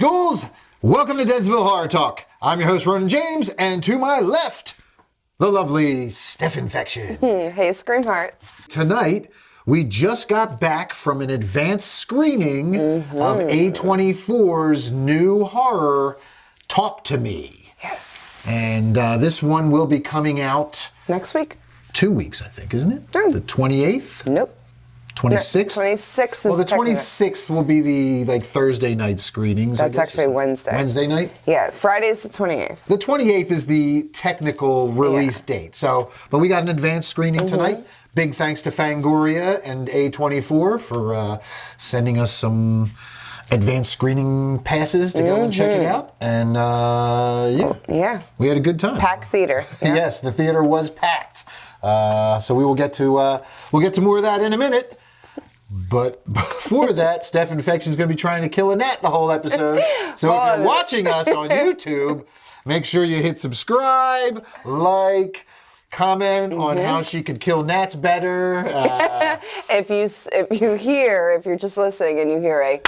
Ghouls, welcome to Deadsville Horror Talk. I'm your host, Ronin James, and to my left, the lovely Steph Infection. Hey, Scream Hearts. Tonight, we just got back from an advanced screening of A24's new horror, Talk to Me. Yes. And this one will be coming out... Next week? 2 weeks, I think, isn't it? Oh. The 28th? Nope. 26th? 26th is well, the 26th will be the Thursday night screenings. That's actually Wednesday. Wednesday night? Yeah, Friday's the 28th. The 28th is the technical release date. So, but we got an advanced screening tonight. Big thanks to Fangoria and A24 for sending us some advanced screening passes to go and check it out. And yeah, we had a good time. Packed theater. Yeah. Yes, the theater was packed. So we will get to more of that in a minute. But before that, Steph Infection is going to be trying to kill a gnat the whole episode. So if you're watching us on YouTube, make sure you hit subscribe, like, comment on how she could kill gnats better. If you're just listening and you hear a,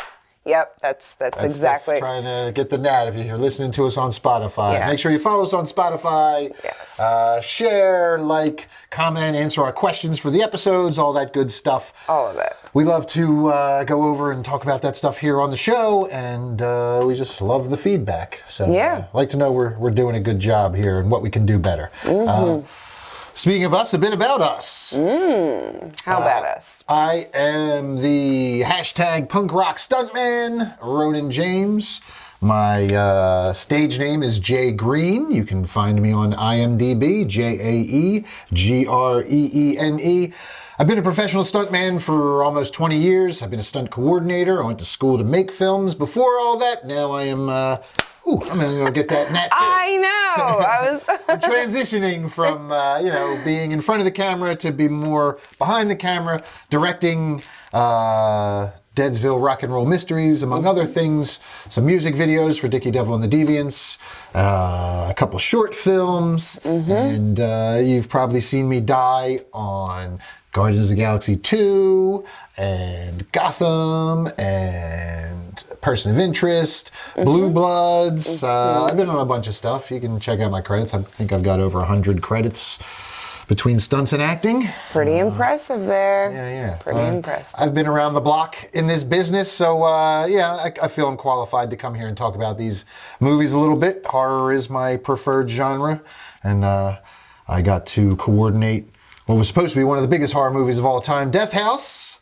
yep, that's exactly. Steph trying to get the gnat if you're listening to us on Spotify. Yeah. Make sure you follow us on Spotify. Yes. Share, like, comment, answer our questions for the episodes, all that good stuff. All of it. We love to go over and talk about that stuff here on the show, and we just love the feedback. So yeah. I'd like to know we're doing a good job here and what we can do better. Speaking of us, a bit about us. How about us? I am the hashtag punk rock stuntman, Ronin James. My stage name is Jay Green. You can find me on IMDb, JAEGREENE. I've been a professional stuntman for almost 20 years. I've been a stunt coordinator. I went to school to make films. Before all that, now I am... I'm going to get that gnat too. I know. I'm transitioning from, being in front of the camera to be more behind the camera, directing Deadsville Rock and Roll Mysteries, among other things, some music videos for Dickie Devil and the Deviants, a couple short films, and you've probably seen me die on Guardians of the Galaxy 2, and Gotham, and Person of Interest, Blue Bloods. I've been on a bunch of stuff. You can check out my credits. I think I've got over 100 credits between stunts and acting. Pretty impressive there. Yeah. Pretty impressive. I've been around the block in this business, so I feel I'm qualified to come here and talk about these movies a little bit. Horror is my preferred genre, and I got to coordinate what was supposed to be one of the biggest horror movies of all time, Death House,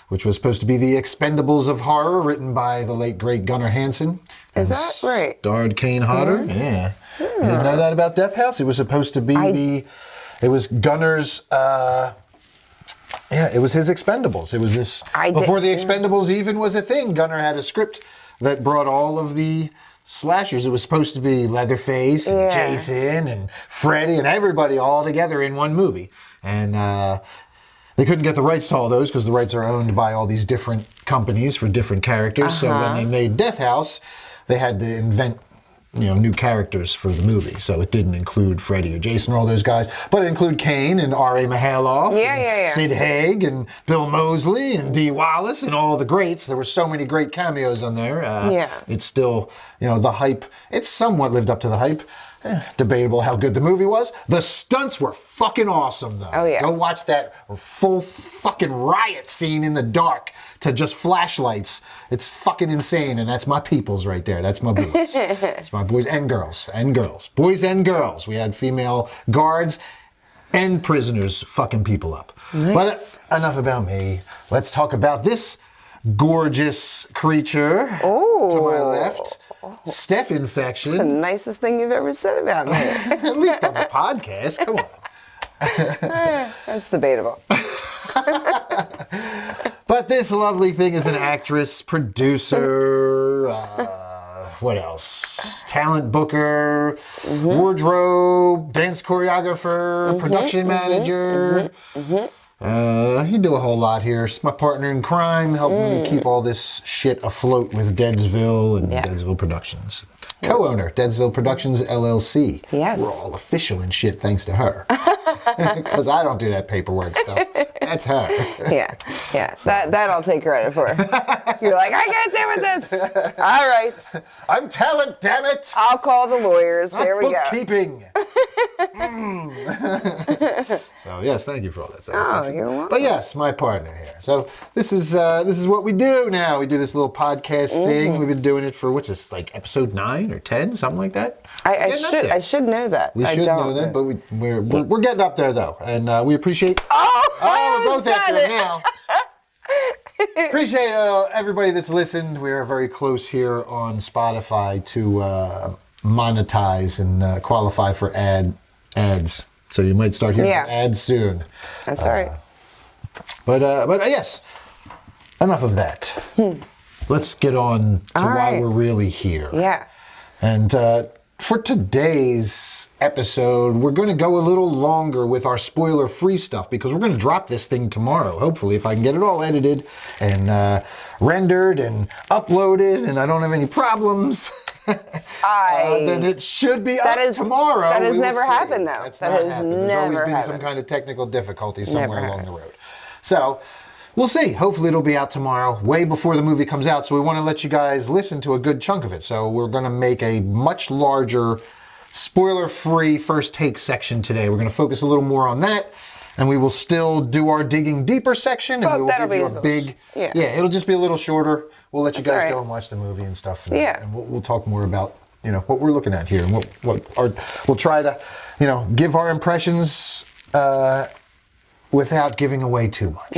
which was supposed to be the Expendables of horror, written by the late, great Gunnar Hansen. Is that right? Starred Kane Hodder. Yeah. You didn't know that about Death House? It was supposed to be it was Gunnar's, it was his Expendables. It was this, before the Expendables even was a thing, Gunnar had a script that brought all of the slashers. It was supposed to be Leatherface and Jason and Freddy and everybody all together in one movie. And they couldn't get the rights to all those because the rights are owned by all these different companies for different characters. So when they made Death House, they had to invent new characters for the movie. So it didn't include Freddy or Jason or all those guys, but it included Kane and R.A. Mahaloff, and Sid Haig and Bill Moseley and Dee Wallace and all the greats. There were so many great cameos on there. It's still, the hype, it's somewhat lived up to the hype. Debatable how good the movie was. The stunts were fucking awesome, though. Oh, yeah. Go watch that full fucking riot scene in the dark to just flashlights. It's fucking insane, and that's my peoples right there. That's my boys. It's my boys and girls. Boys and girls. We had female guards and prisoners fucking people up. Nice. But enough about me. Let's talk about this gorgeous creature to my left. Steph Infection. That's the nicest thing you've ever said about me. At least on the podcast. Come on. That's debatable. But this lovely thing is an actress, producer, what else? Talent booker, wardrobe, dance choreographer, production manager. You do a whole lot here. It's my partner in crime, helping me keep all this shit afloat with Deadsville and Deadsville Productions. Co-owner, Deadsville Productions, LLC. Yes. We're all official and shit thanks to her. Because I don't do that paperwork stuff. That's her. Yeah. So. That I'll take credit for. You're like, I can't deal with this. All right. I'm talent, damn it. I'll call the lawyers. Here we go. Bookkeeping. So yes, thank you for all that. Oh, you're welcome. But yes, my partner here. So this is what we do now. We do this little podcast thing. We've been doing it for what's this, like episode 9 or 10, something like that. I should know that. We should know that, but we're getting up there though, and we appreciate. We're both after it now. Appreciate everybody that's listened. We are very close here on Spotify to monetize and qualify for ads. So you might start hearing some ads soon. That's all right. But yes, enough of that. Let's get on to why we're really here. Yeah. And for today's episode, we're going to go a little longer with our spoiler-free stuff because we're going to drop this thing tomorrow, hopefully, if I can get it all edited and rendered and uploaded and I don't have any problems. Then it should be up tomorrow. That has never happened, though. That has never happened. There's always been some kind of technical difficulty somewhere along the road. So we'll see. Hopefully it'll be out tomorrow, way before the movie comes out. So we want to let you guys listen to a good chunk of it. So we're going to make a much larger spoiler-free first take section today. We're going to focus a little more on that. And we will still do our digging deeper section, and we will give you a big. Yeah, it'll just be a little shorter. We'll let you guys go and watch the movie and stuff. And, and we'll talk more about what we're looking at here, and we'll try to give our impressions without giving away too much.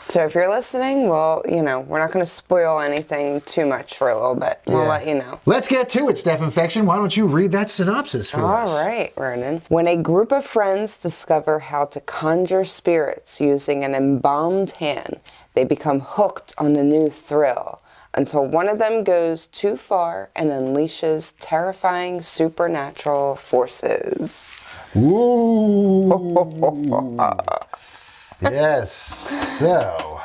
So if you're listening, well, we're not going to spoil anything too much for a little bit. We'll let you know. Let's get to it, Steph Infection. Why don't you read that synopsis for us? All right, Ronin. When a group of friends discover how to conjure spirits using an embalmed hand, they become hooked on the new thrill until one of them goes too far and unleashes terrifying supernatural forces. Ooh. Yes. So,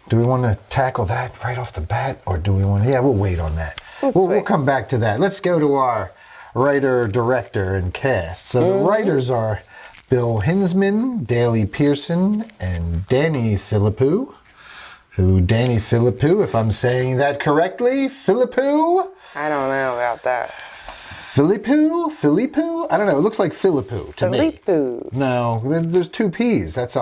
do we want to tackle that right off the bat, or do we want to? Yeah, we'll wait on that. We'll come back to that. Let's go to our writer, director, and cast. So the writers are Bill Hinsman, Daley Pearson, and Danny Phillipou. Danny Phillipou, if I'm saying that correctly, Phillipou? I don't know about that. Phillipou? I don't know. It looks like Phillipou to me. Phillipou. No, there's 2 P's. That's a.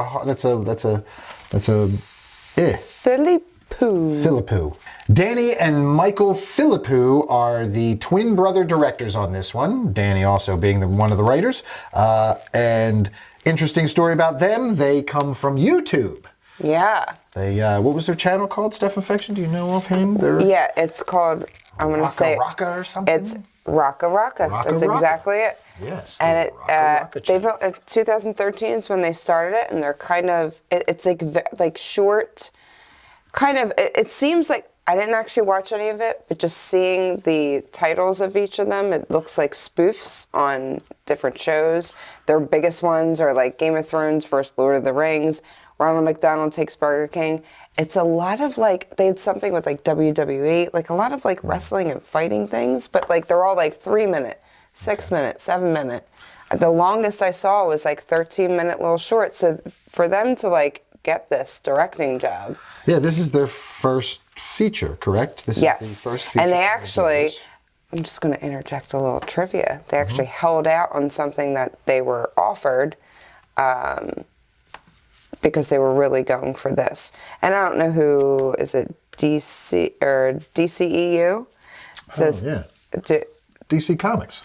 Phillipou. Danny and Michael Phillipou are the twin brother directors on this one. Danny also being one of the writers. And interesting story about them. They come from YouTube. Yeah. They what was their channel called? Steph Infection? Do you know offhand? Yeah, it's called. I'm going to say Rocka or something. It's Rocka. That's exactly it. Yes. And they've 2013 is when they started it, and they're kind of it's like short, kind of. It seems like I didn't actually watch any of it, but just seeing the titles of each of them, it looks like spoofs on different shows. Their biggest ones are like Game of Thrones versus Lord of the Rings. Ronald McDonald Takes Burger King. It's a lot of they had something with WWE, like a lot of wrestling and fighting things, but they're all 3-minute, 6-minute, 7-minute. The longest I saw was 13-minute little shorts. So for them to get this directing job. Yeah, this is their first feature, correct? This is the first feature. And they actually, I'm just going to interject a little trivia. They actually held out on something that they were offered, because they were really going for this. And I don't know who, is it DC or DCEU? It says, DC Comics.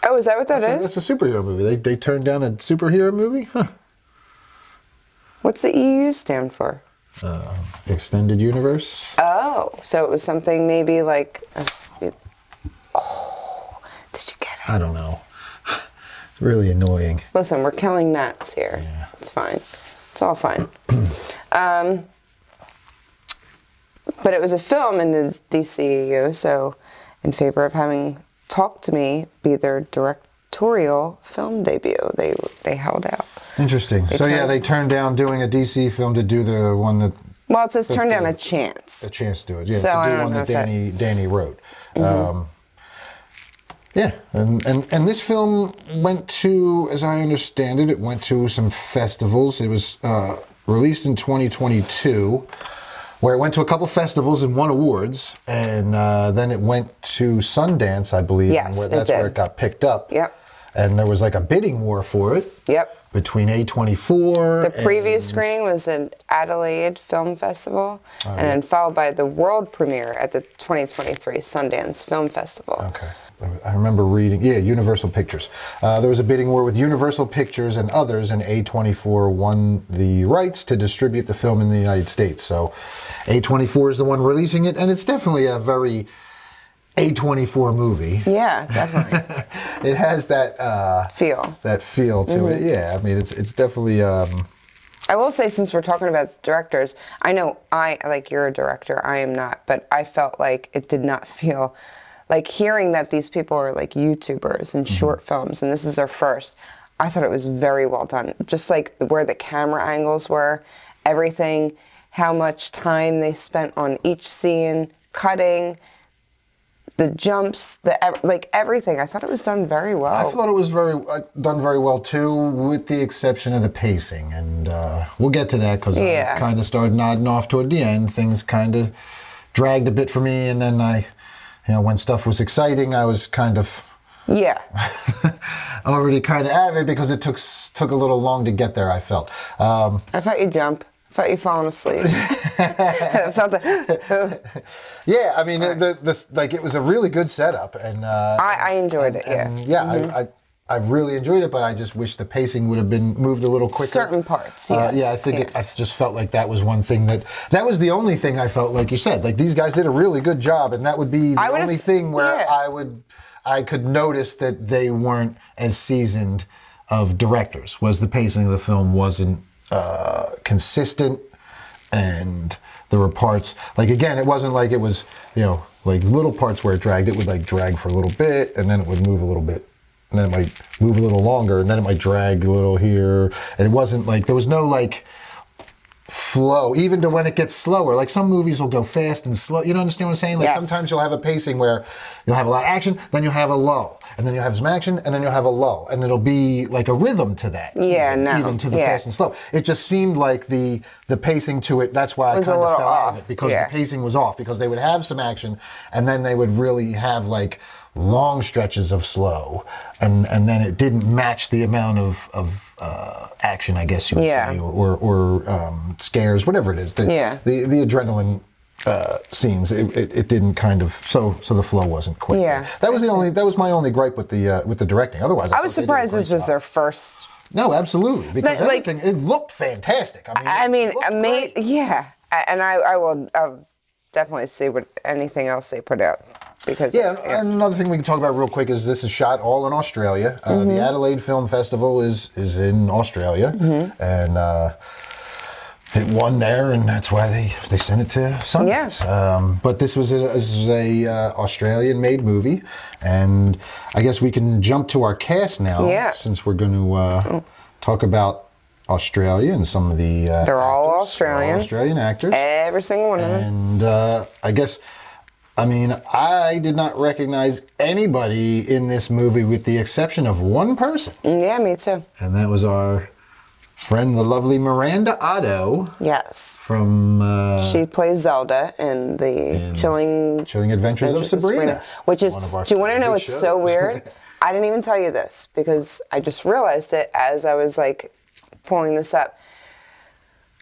Oh, is that what that is? That's a superhero movie. They turned down a superhero movie? Huh. What's the EU stand for? Extended Universe. Oh, so it was something maybe did you get it? I don't know. It's really annoying. Listen, we're killing gnats here. Yeah. It's fine. It's all fine. But it was a film in the DCEU, so in favor of having Talk to Me be their directorial film debut, they held out. Interesting. They turned down doing a DC film to do the one that... Well, it says turn down a chance. A chance to do it, yeah. So to do I don't one know that Danny wrote. Yeah, and this film went to, as I understand it, it went to some festivals. It was released in 2022, where it went to a couple festivals and won awards, and then it went to Sundance, I believe. Yes, and that's where it got picked up. Yep. And there was like a bidding war for it. Yep. Between A24. The preview screening was at Adelaide Film Festival, and then followed by the world premiere at the 2023 Sundance Film Festival. Okay. I remember reading, Universal Pictures. There was a bidding war with Universal Pictures and others, and A24 won the rights to distribute the film in the United States. So A24 is the one releasing it, and it's definitely a very A24 movie. Yeah, definitely. It has that feel. That feel to it. Yeah, I mean, it's definitely. I will say, since we're talking about directors, I know you're a director, I am not, but I felt like it did not feel. Like, hearing that these people are like YouTubers and short films, and this is their first, I thought it was very well done. Just like where the camera angles were, everything, how much time they spent on each scene, cutting, the jumps, everything. I thought it was done very well. I thought it was done very well too, with the exception of the pacing, and we'll get to that because I kind of started nodding off toward the end. Things kind of dragged a bit for me, and then when stuff was exciting, I was kind of already kind of out of it because it took a little long to get there. I felt. I thought you'd jump. I thought you'd fallen asleep. I felt that. Yeah, I mean, it was a really good setup, and I enjoyed it. I really enjoyed it, but I just wish the pacing would have been moved a little quicker. Certain parts, yes. I think I just felt like that was one thing that was the only thing I felt, like you said, like these guys did a really good job, and that would be the only thing where I could notice that they weren't as seasoned of directors, was the pacing of the film wasn't consistent, and there were parts, like, again, it wasn't like it was, like little parts where it dragged. It would like drag for a little bit, and then it would move a little bit. And then it might move a little longer, and then it might drag a little here. And it wasn't like, there was no like flow, even to when it gets slower. Like some movies will go fast and slow. You don't understand what I'm saying? Like sometimes you'll have a pacing where you'll have a lot of action, then you'll have a lull. And then you'll have some action, and then you'll have a lull. And it'll be like a rhythm to that. Even to the fast and slow. It just seemed like the pacing to it, that's why I kind of fell out of it. Because the pacing was off. Because they would have some action, and then they would really have like long stretches of slow, and then it didn't match the amount of action, I guess you would say, or scares, whatever it is. The adrenaline scenes, it didn't kind of, so the flow wasn't quite there. That was my only gripe with the directing. Otherwise, I was surprised this was their first. No, absolutely, because everything, it looked fantastic. I mean, and I'll definitely see what anything else they put out. Because, and another thing we can talk about real quick is this is shot all in Australia. The Adelaide Film Festival is in Australia, and it won there, and that's why they sent it to Sundance. But this was a Australian-made movie, and I guess we can jump to our cast now, since we're going to talk about Australia and some of the they're all Australian. Australian actors. Every single one of them. And I guess, I mean, I did not recognize anybody in this movie with the exception of one person. Yeah, me too. And that was our friend, the lovely Miranda Otto. Yes. From... she plays Zelda in the Chilling Adventures of Sabrina. Which is, do you want to know what's so weird? I didn't even tell you this because I just realized it as I was like pulling this up.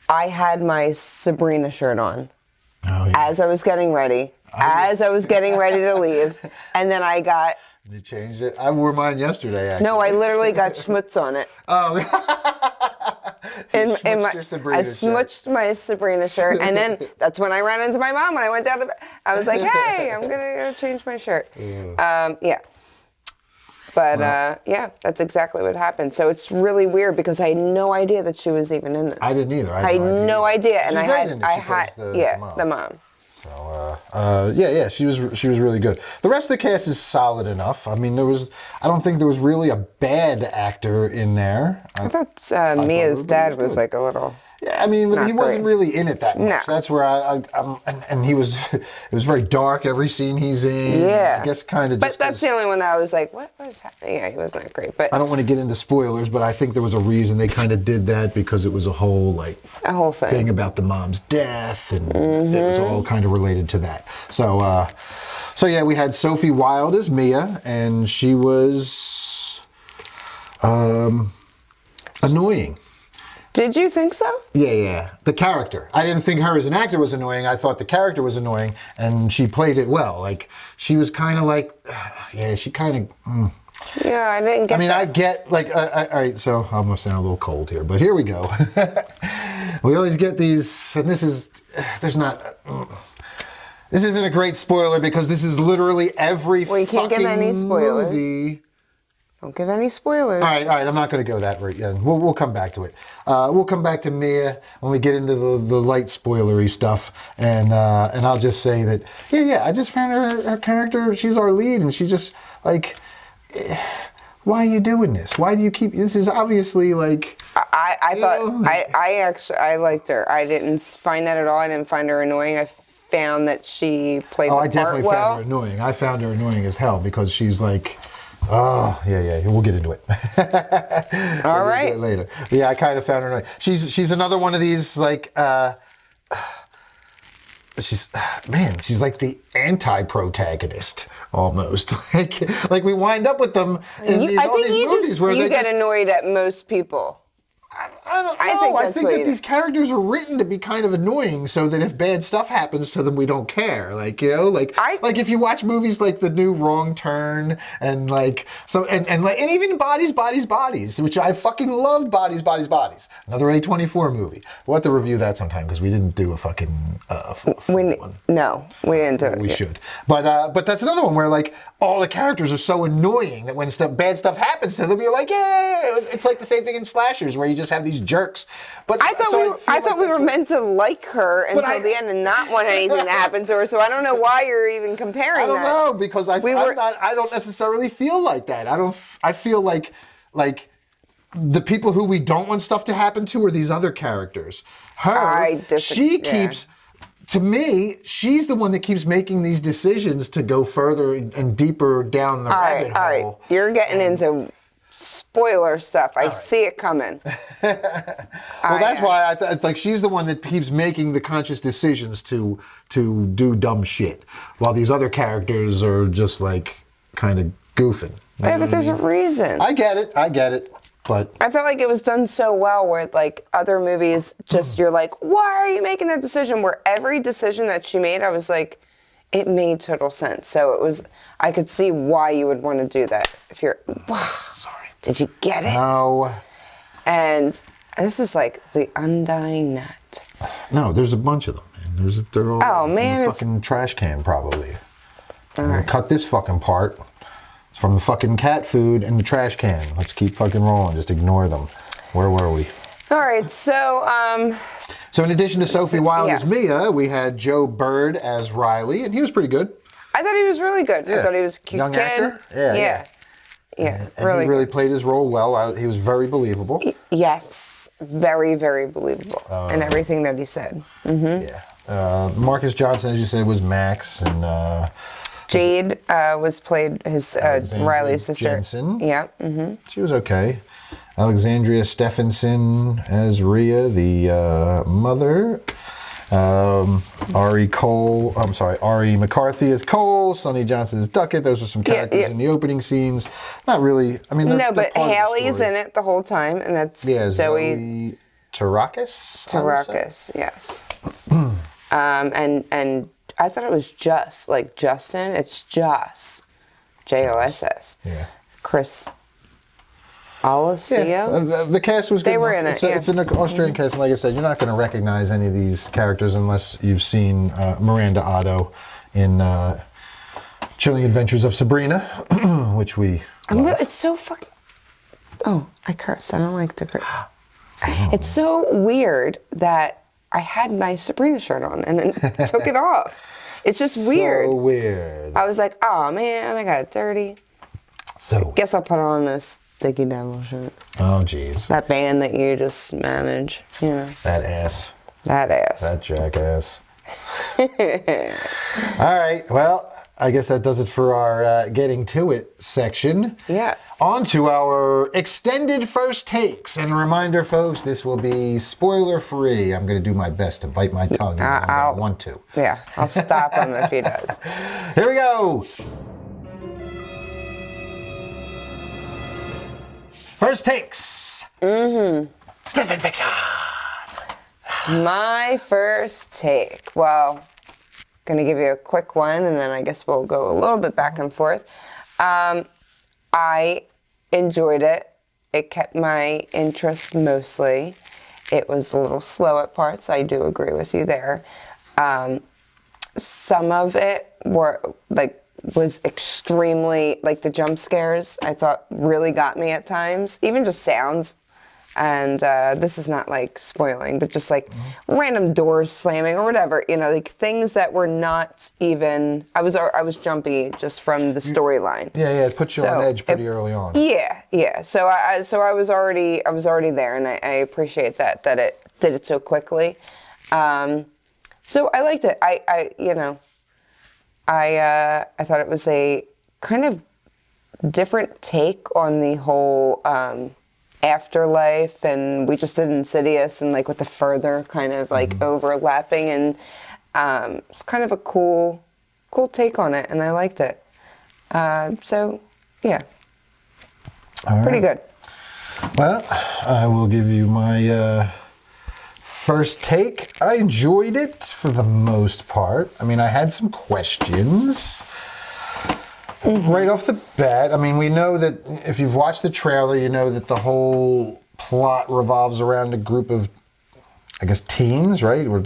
I had my Sabrina shirt on as I was getting ready. As I was getting ready to leave, and then I got... You changed it? I wore mine yesterday, actually. No, I literally got schmutz on it. Oh. I smushed my Sabrina shirt, and then that's when I ran into my mom when I went down I was like, hey, I'm going to go change my shirt. But, that's exactly what happened. So it's really weird because I had no idea that she was even in this. I didn't either. I had no idea. And I had the mom. So she was really good. The rest of the cast is solid enough. I mean, I don't think there was really a bad actor in there. I thought Mia's dad was like a little. Yeah, I mean, he wasn't really in it that much. No. That's where and he was, it was very dark, every scene he's in. Yeah. I guess kind of But that's the only one that I was like, what was happening? Yeah, he wasn't that great. But I don't want to get into spoilers, but I think there was a reason they kind of did that, because it was a whole thing about the mom's death, and it was all kind of related to that. So, so yeah, we had Sophie Wilde as Mia, and she was annoying. Did you think so? Yeah. The character. I didn't think her as an actor was annoying. I thought the character was annoying, and she played it well. Like, she was kind of like, she kind of... Yeah, I didn't get I get, like, all right, so I'm going to sound a little cold here, but here we go. We always get these, and this isn't a great spoiler, because this is literally every you can't give any spoilers. movie. Don't give any spoilers. All right, I'm not going to go that route yet. We'll come back to it. We'll come back to Mia when we get into the light spoilery stuff, and I'll just say that, I just found her character, she's our lead, and she just, like... Why are you doing this? Why do you keep... This is obviously like... I liked her. I didn't find that at all. I didn't find her annoying. I found that she played the part well. I definitely found her annoying. I found her annoying as hell, because she's like... Oh, yeah. We'll get into it. All right. Later. Yeah, I kind of found her annoying. She's another one of these, like... she's like the anti-protagonist almost. like we wind up with them in these movies where you get annoyed at most people. I don't know. I think that these characters are written to be kind of annoying, so that if bad stuff happens to them, we don't care. Like, like if you watch movies like the new Wrong Turn, and like and even Bodies, which I fucking loved. Bodies. Another A24 movie. We'll have to review that sometime, because we didn't do a fucking one. No, we didn't do it. We should. But that's another one where, like, all the characters are so annoying that when bad stuff happens to them, you're like, yeah. It's like the same thing in slashers, where you just have these jerks. But I thought we were meant to like her until the end and not want anything to happen to her. So I don't know why you're even comparing that. I don't know, because I don't necessarily feel like that. I feel like the people who we don't want stuff to happen to are these other characters. To me, she's the one that keeps making these decisions to go further and deeper down the rabbit hole. All right, you're getting into spoiler stuff. I see it coming. That's why I like she's the one that keeps making the conscious decisions to do dumb shit, while these other characters are just like kind of goofing. Yeah, but there's a reason. I get it. But I felt like it was done so well, where like other movies, just you're like, why are you making that decision? Where every decision that she made, I was like, it made total sense. So it was, I could see why you would want to do that. If you're, sorry, did you get it? No. And this is like the undying nut. No, there's a bunch of them. And they're all in the fucking trash can probably. Right. Cut this fucking part. From the fucking cat food in the trash can. Let's keep fucking rolling. Just ignore them. Where were we? All right, so... So in addition to Sophie Wilde as Mia, we had Joe Bird as Riley, and he was pretty good. I thought he was really good. Yeah. I thought he was a cute young kid. Actor? Yeah, and he really played his role well. He was very believable. Yes, very, very believable in everything that he said. Mm-hmm. Yeah. Marcus Johnson, as you said, was Max, and... Jade was played his Riley's sister. Jensen. Yeah. Mm-hmm. She was okay. Alexandria Stephenson as Rhea, the mother. Ari McCarthy as Cole. Sonny Johnson as Duckett. Those are some characters in the opening scenes. Not really. I mean, but Haley's in it the whole time, and that's Zoe Tarakis, yes. And I thought it was just like Justin. It's Joss, Joss. Yeah. Chris Alessio. Yeah. The cast was good. They were in it. It's an Australian cast, and like I said, you're not going to recognize any of these characters unless you've seen Miranda Otto in Chilling Adventures of Sabrina, which we. It's so fucking. Oh, I curse. I don't like to curse. It's so weird that I had my Sabrina shirt on and then took it off. It's just weird. So weird. I was like, oh man, I got it dirty. So. Guess I'll put on this Sticky Devil shirt. Oh, jeez. That band that you just manage. Yeah. That ass. That ass. That jackass. All right. Well, I guess that does it for our Getting To It section. Yeah. On to our extended first takes. And a reminder, folks, this will be spoiler-free. I'm going to do my best to bite my tongue if I don't want to. Yeah, I'll stop him if he does. Here we go. First takes. Steph and Fiction. My first take. Well, going to give you a quick one, and then I guess we'll go a little bit back and forth. I enjoyed it. It kept my interest mostly. It was a little slow at parts. I do agree with you there. Some of it was extremely, like the jump scares, I thought really got me at times. Even just sounds. And this is not like spoiling, but just like random doors slamming or whatever, you know, like things that were not even. I was jumpy just from the storyline. Yeah, it puts you on edge pretty early on. Yeah. So I was already there, and I appreciate that it did it so quickly. So I liked it. I thought it was a kind of different take on the whole. Afterlife, and we just did Insidious, and like with the further kind of like overlapping, and it's kind of a cool take on it, and I liked it. So yeah, pretty good. Well, I will give you my first take. I enjoyed it for the most part. I mean, I had some questions. Right off the bat, I mean, we know that if you've watched the trailer, you know that the whole plot revolves around a group of, I guess, teens, right? Or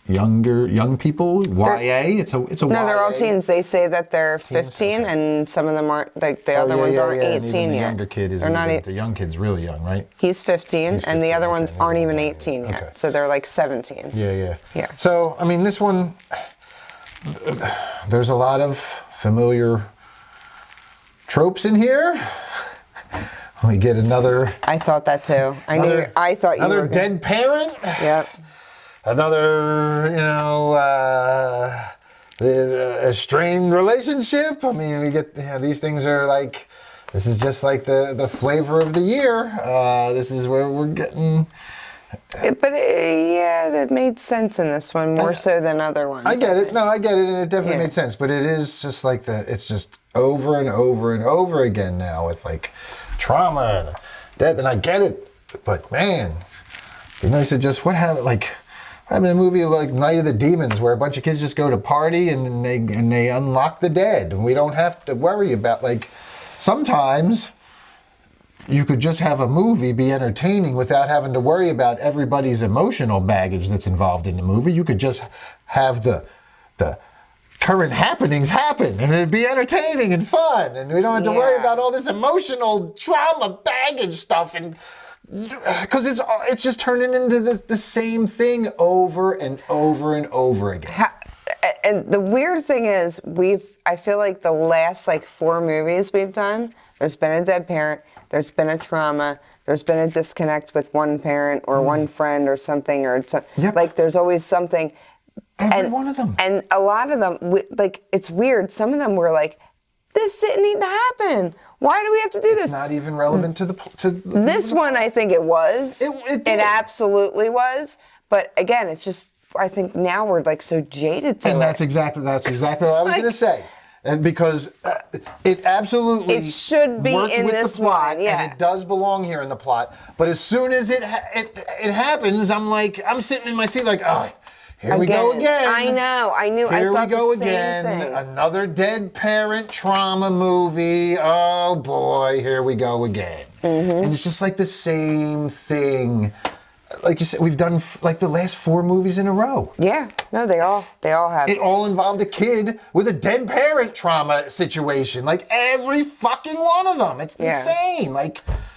young people, YA. It's a YA. No, they're all teens. They say that they're 15, and some of them aren't. Like the other ones aren't 18 and yet. The younger kid is. The young kid's really young, right? He's 15, and the other ones aren't even 18 yet. Okay. So they're like 17. Yeah. So I mean, this one, there's a lot of familiar tropes in here. We get another. I thought that too. I thought you another were dead parent. Yep. Another, a strained relationship. I mean, we get these things are like. This is just like the flavor of the year. This is where we're getting. That made sense in this one more so than other ones. I get it. No, I get it, and it definitely made sense. But it is just like it's just over and over and over again now with like trauma and death, and I get it. But man, it'd be nice to just what happened in a movie like Night of the Demons, where a bunch of kids just go to party and they unlock the dead, and we don't have to worry about sometimes. You could just have a movie be entertaining without having to worry about everybody's emotional baggage that's involved in the movie. You could just have the current happenings happen, and it'd be entertaining and fun, and we don't have to worry about all this emotional trauma baggage stuff, and because it's just turning into the same thing over and over and over again. And the weird thing is, I feel like the last 4 movies we've done, there's been a dead parent, there's been a trauma, there's been a disconnect with one parent or one friend or something, or there's always something. Every one of them. And a lot of them, it's weird. Some of them were like, this didn't need to happen. Why do we have to do this? It's not even relevant to this one, I think it was. It absolutely was. But again, it's just, I think now we're so jaded to it. And that's exactly what I was going to say. And because it absolutely it should be in this plot, one, and it does belong here in the plot. But as soon as it happens, I'm sitting in my seat here we go again. I know. I knew. Here I thought we go the same again. Thing. Another dead parent trauma movie. Oh boy, here we go again. Mm-hmm. And it's just the same thing. Like you said, we've done the last 4 movies in a row. Yeah, no, they all have. It all involved a kid with a dead parent trauma situation. Every fucking one of them. It's insane.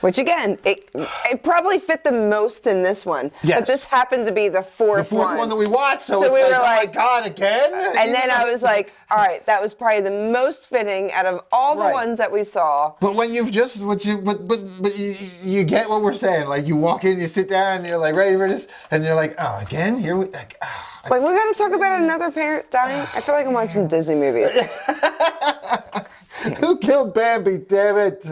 Which again, it probably fit the most in this one. Yes. But this happened to be the fourth one that we watched. So it's we like, were like, oh my God, again? And then I was like, all right, that was probably the most fitting out of all the ones that we saw. But when you've just, but you get what we're saying. Like you walk in, you sit down, and you're like ready for this, and you're like, oh, again? Here we, like we gotta talk about another parent dying. I feel like I'm watching Disney movies. Who killed Bambi? Damn it!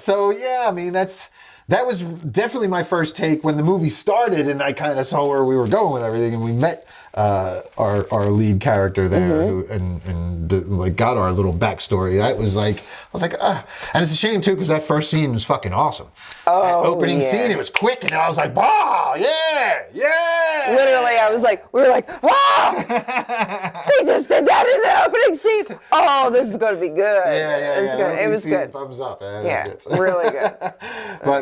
So yeah, I mean that was definitely my first take when the movie started, and I kind of saw where we were going with everything, and we met our lead character there, who, and like got our little backstory. I was like, and it's a shame too because that first scene was fucking awesome. Oh, that opening scene, it was quick, and I was like, "Bah, yeah, yeah!" Literally, we were like, "Ah, they just did that in the opening scene. Oh, this is going to be good." Yeah. It was good. Thumbs up. Yeah, really good.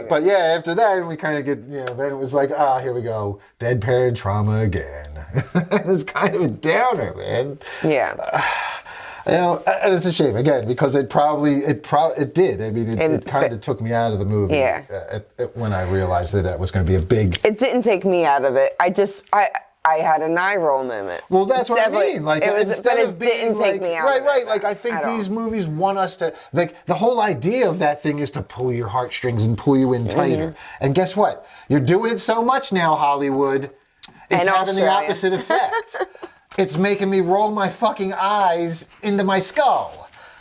But yeah, after that, we kind of get, then it was like, here we go, dead parent trauma again. It's kind of a downer, man. Yeah. And it's a shame again because it did. I mean, it kind of took me out of the movie. Yeah. When I realized that was going to be a big. It didn't take me out of it. I had an eye roll moment. Well, that's what I mean. Like, it was, instead but of it being didn't take me out. Right. Like, I think these movies want us to, like, the whole idea of that thing is to pull your heartstrings and pull you in tighter. And guess what? You're doing it so much now, Hollywood. It's having the opposite effect. It's making me roll my fucking eyes into my skull.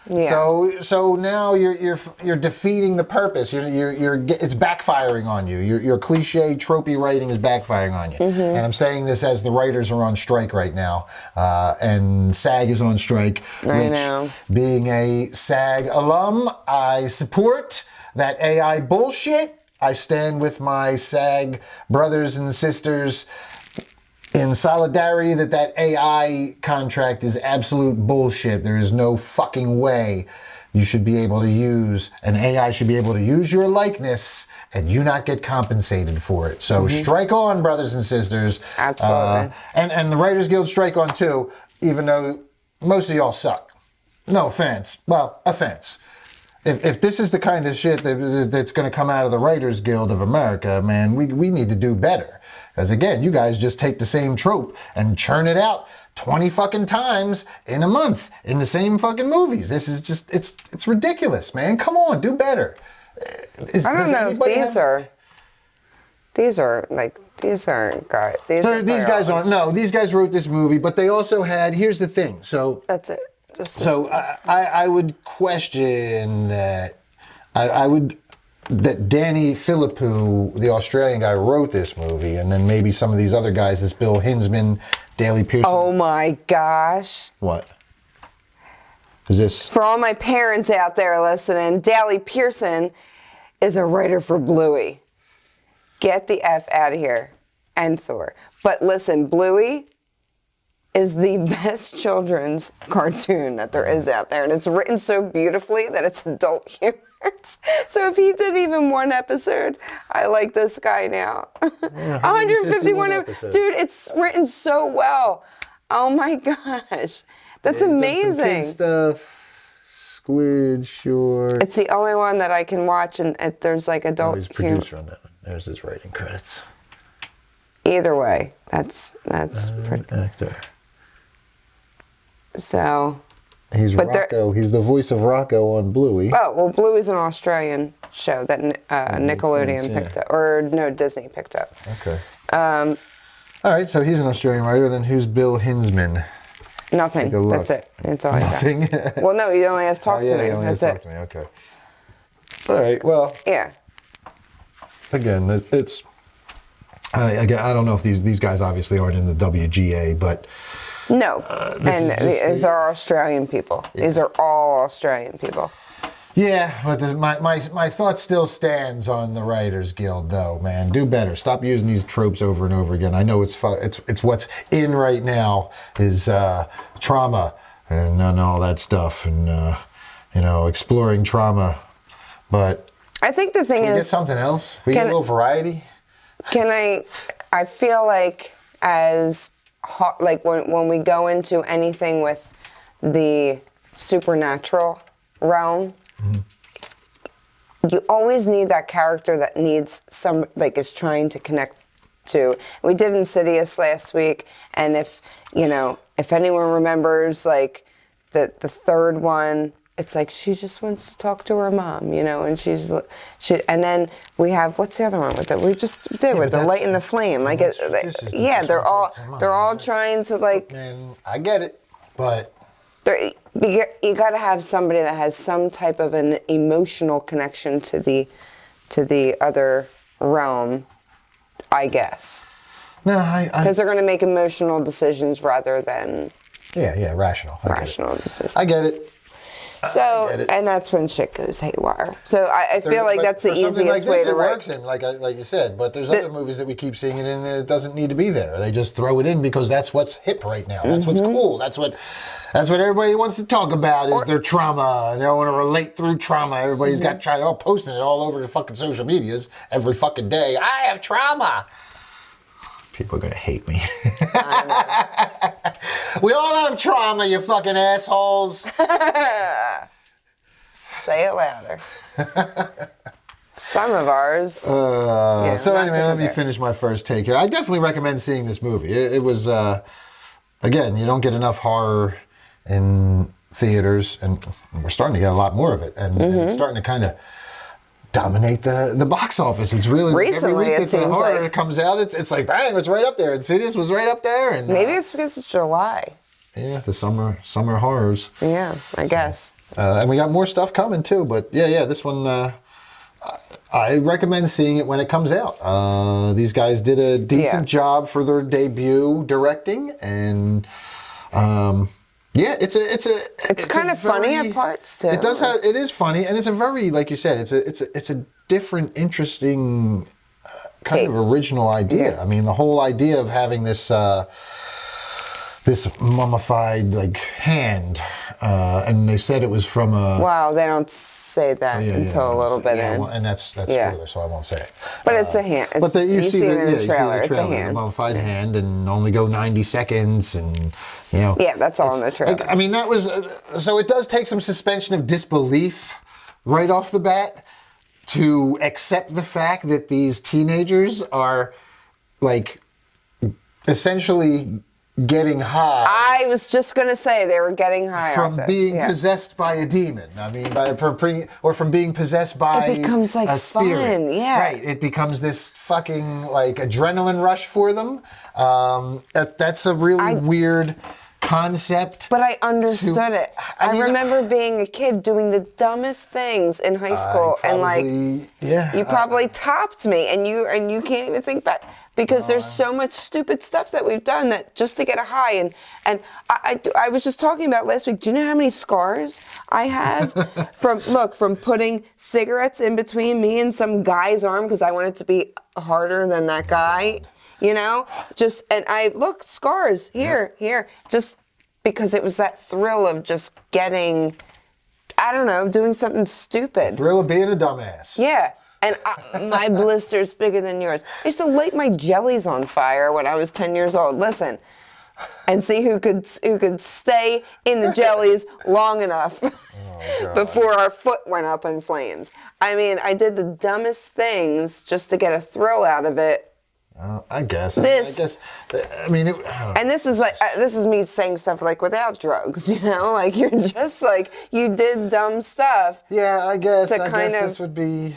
Yeah. So now you're defeating the purpose. It's backfiring on you. Your cliche tropey writing is backfiring on you. And I'm saying this as the writers are on strike right now, and SAG is on strike. I know. Being a SAG alum, I support that AI bullshit. I stand with my SAG brothers and sisters in solidarity that AI contract is absolute bullshit. There is no fucking way you should be able to use, an AI should be able to use your likeness and you not get compensated for it. So strike on, brothers and sisters. Absolutely. And the Writers Guild strike on too, even though most of y'all suck. No offense. Well, offense. If this is the kind of shit that's going to come out of the Writers Guild of America, man, we need to do better. Because again, you guys just take the same trope and churn it out 20 fucking times in a month in the same fucking movies. This is just, it's ridiculous, man. Come on, do better. I don't know if these guys aren't. No, these guys wrote this movie, but they also had, here's the thing. So that's it. I would question that. That Danny Phillipou, the Australian guy, wrote this movie, and then maybe some of these other guys, this Bill Hinsman, Daley Pearson. Oh my gosh. What? Is this? For all my parents out there listening, Daley Pearson is a writer for Bluey. Get the F out of here. And Thor. But listen, Bluey is the best children's cartoon that there is out there, and it's written so beautifully that it's adult humor. So if he did even one episode, I like this guy now. 151 episodes. Dude, it's written so well. Oh my gosh. That's amazing. Kid stuff, Squid, Short. It's the only one that I can watch, and there's like adult he's producer on that one. There's his writing credits. Either way, that's pretty. Actor. So... He's Rocco. He's the voice of Rocco on Bluey. Oh, well, Bluey's an Australian show that Nickelodeon picked up. Or, no, Disney picked up. Okay. All right, so he's an Australian writer. Then who's Bill Hinsman? Nothing. That's it. That's all Nothing? I got. Well, no, he only has talked to me. He only That's has talked to me. Okay. All right, well. Yeah. Again, it's... I don't know if these guys obviously aren't in the WGA, but... No, and these are Australian people. Yeah. These are all Australian people. Yeah, but my thought still stands on the Writers Guild, though, man. Do better. Stop using these tropes over and over again. I know it's what's in right now is trauma and all that stuff, and exploring trauma. But I think the thing is, get something else. We get a little variety. I feel like like when we go into anything with the supernatural realm, you always need that character that needs some, like, is trying to connect to. We did Insidious last week, and if anyone remembers, like, the third one, it's like she just wants to talk to her mom, and and then we have, what's the other one with it? We just did with the Light and the Flame. Like, they're all trying to, like. Man, I get it, but you got to have somebody that has some type of an emotional connection to the other realm, I guess. No, because they're going to make emotional decisions rather than rational decisions. I get it. So, and that's when shit goes haywire. So I feel like that's the easiest way to write. It works in, like you said, but there's other movies that we keep seeing it in, and it doesn't need to be there. They just throw it in because that's what's hip right now. That's what's cool. That's what everybody wants to talk about is their trauma. And they want to relate through trauma. Everybody's got posting it all over the fucking social medias every fucking day. I have trauma. People are going to hate me. We all have trauma, you fucking assholes. Say it louder. Some of ours. So anyway, let me finish my first take here. I definitely recommend seeing this movie. It was, again, you don't get enough horror in theaters, and we're starting to get a lot more of it. And it's starting to kind of dominate the box office. It's really recently. Every week it seems horror like comes out. It's like bang, it's right up there. Insidious was right up there, and maybe it's because it's July. Yeah, the summer horrors. Yeah, I guess. And we got more stuff coming too. But yeah, this one I recommend seeing it when it comes out. These guys did a decent job for their debut directing, and yeah, it's kind of funny at parts too. It is funny, and it's a very, like you said, it's a different, interesting kind of original idea. Yeah. I mean, the whole idea of having this mummified like hand, and they said it was from a. Wow, they don't say that until a little bit in. And that's spoiler, so I won't say it. But it's a hand. But you see it in the trailer. It's a hand. A mummified hand, and only go 90 seconds, and Yeah, that's all in the trailer. Like, I mean, that was so. It does take some suspension of disbelief right off the bat to accept the fact that these teenagers are like essentially getting high. I was just going to say they were getting high from being possessed by a demon. I mean, or from being possessed by it becomes like a spirit. Fun, yeah. Right. It becomes this fucking like adrenaline rush for them. That's a really weird concept. But I understood it. I remember being a kid doing the dumbest things in high school, you probably topped me, and you can't even think back because there's so much stupid stuff that we've done that just to get a high. And I was just talking about last week. Do you know how many scars I have from putting cigarettes in between me and some guy's arm because I wanted to be harder than that guy? And scars here, just because it was that thrill of just getting, I don't know, doing something stupid. The thrill of being a dumbass. Yeah. And my blister's bigger than yours. I used to light my jellies on fire when I was 10 years old. Listen, and see who could stay in the jellies long enough before our foot went up in flames. I mean, I did the dumbest things just to get a thrill out of it. I guess. This is me saying stuff like without drugs, like you're just like you did dumb stuff. Yeah, I guess. This would be.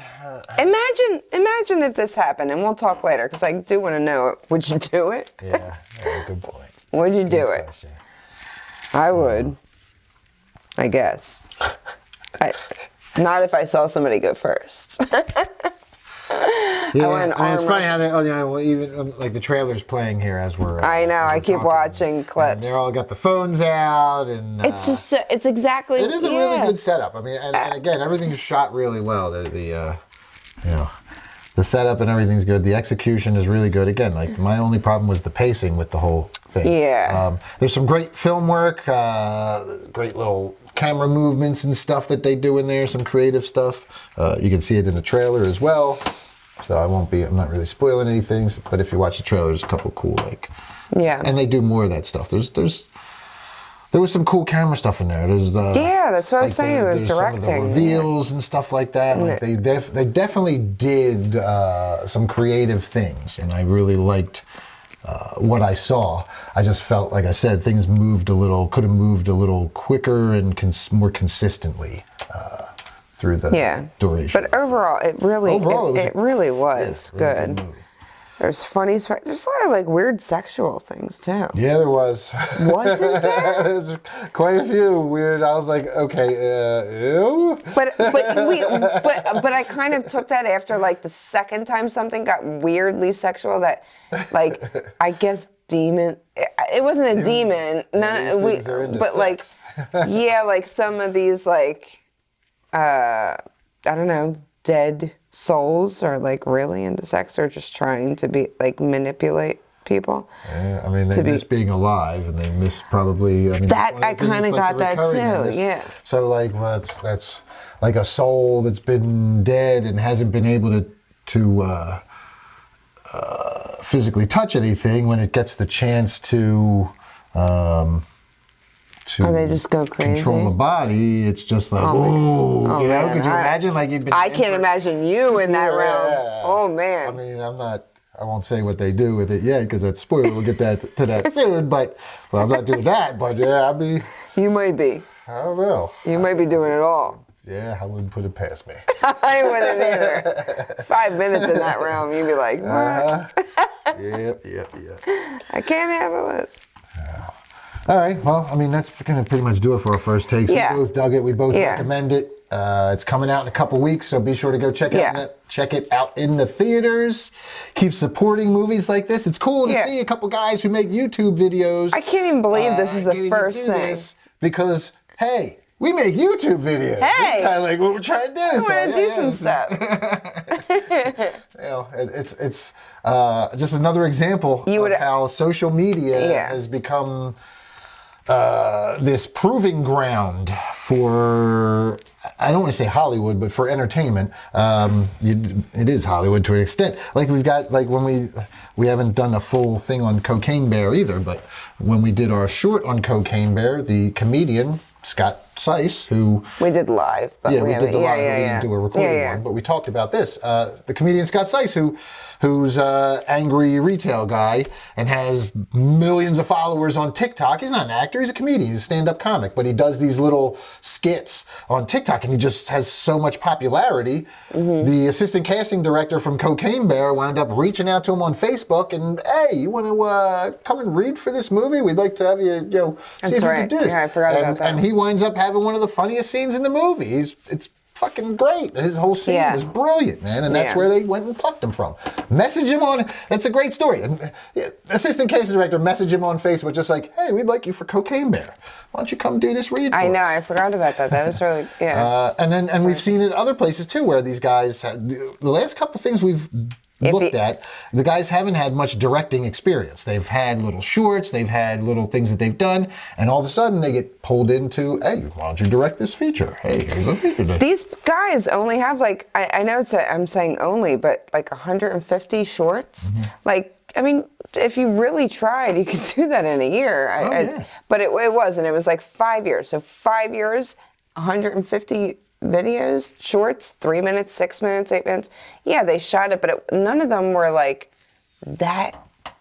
Imagine if this happened, and we'll talk later because I do want to know it. Would you do it? Yeah, good point. Would you do it? Question. I would. I guess. Not if I saw somebody go first. Yeah, it's funny how they, even like the trailer's playing here as we're. I know. I keep watching clips. They're all got the phones out, and it's just it's exactly. It is a really good setup. I mean, and again, everything is shot really well. The setup and everything's good. The execution is really good. Again, like my only problem was the pacing with the whole thing. Yeah. There's some great film work, great little camera movements and stuff that they do in there. Some creative stuff. You can see it in the trailer as well. So I'm not really spoiling anything, but if you watch the trailer, there's a couple cool and they do more of that stuff. There's there was some cool camera stuff in there. There's yeah, that's what I was saying with directing. Some of the reveals and stuff like that. Like they definitely did some creative things, and I really liked what I saw. I just felt, like I said, things could have moved a little quicker and more consistently through the duration. But overall, it really was good. There's funny, there's a lot of like weird sexual things too. Yeah, there was. Wasn't there? There's quite a few weird. I was like, okay, ew. But I kind of took that after like the second time something got weirdly sexual. That, like, I guess demon. It wasn't a demon. But like, yeah, like some of these like, I don't know, dead souls are like really into sex or just trying to be like manipulate people. Yeah, I mean, they miss being alive, and they miss probably. I mean, that I kind of got that too. Yeah. So like, that's like a soul that's been dead and hasn't been able to physically touch anything. When it gets the chance to they just go crazy. Control the body. It's just like, ooh, you know? Could you imagine? Like you've been. I can't imagine you in that realm. Oh man. I mean, I won't say what they do with it yet because that's spoiler. We'll get to that soon. But I'm not doing that. But yeah, I'll be. You might be. I don't know. You might be doing it all. Yeah, I wouldn't put it past me. I wouldn't either. 5 minutes in that realm, you'd be like, what? Yep. I can't handle this. All right. Well, I mean, that's going to pretty much do it for our first takes. We both dug it. We both recommend it. It's coming out in a couple weeks, so be sure to go check it out in the theaters. Keep supporting movies like this. It's cool to see a couple guys who make YouTube videos. I can't even believe this is the first thing. Because, hey, we make YouTube videos. Hey! It's kind of like what we're trying to do. I want to do some stuff. You know, it's just another example of how social media has become this proving ground for, I don't want to say Hollywood, but for entertainment. It is Hollywood to an extent. Like we've got, like when we haven't done a full thing on Cocaine Bear either, but when we did our short on Cocaine Bear, the comedian Scott Seiss, who we did live, but we did the live. We didn't do a recorded one, but we talked about this. The comedian Scott Seiss, who's an angry retail guy and has millions of followers on TikTok. He's not an actor; he's a comedian. He's a stand-up comic, but he does these little skits on TikTok, and he just has so much popularity. Mm-hmm. The assistant casting director from Cocaine Bear wound up reaching out to him on Facebook, and hey, you want to come and read for this movie? We'd like to have you, see if you can do this. Yeah, I forgot about that. And he winds up having one of the funniest scenes in the movie. It's fucking great. His whole scene was brilliant, man, and that's where they went and plucked him from. Message him on. That's a great story. And, assistant casting director messaged him on Facebook, just like, "Hey, we'd like you for Cocaine Bear. Why don't you come do this read for I know. us?" I forgot about that. That was really and we've seen it other places too, where these guys the last couple things we've looked at, the guys haven't had much directing experience. They've had little shorts, they've had little things that they've done, and all of a sudden they get pulled into, hey, why don't you direct this feature? Hey, here's a feature. These guys only have like, I know I'm saying only, but like 150 shorts. Mm-hmm. Like, I mean, if you really tried, you could do that in a year. But it wasn't. It was like 5 years. So 5 years, 150 videos, shorts, 3 minutes, 6 minutes, 8 minutes. Yeah, they shot it, but none of them were like that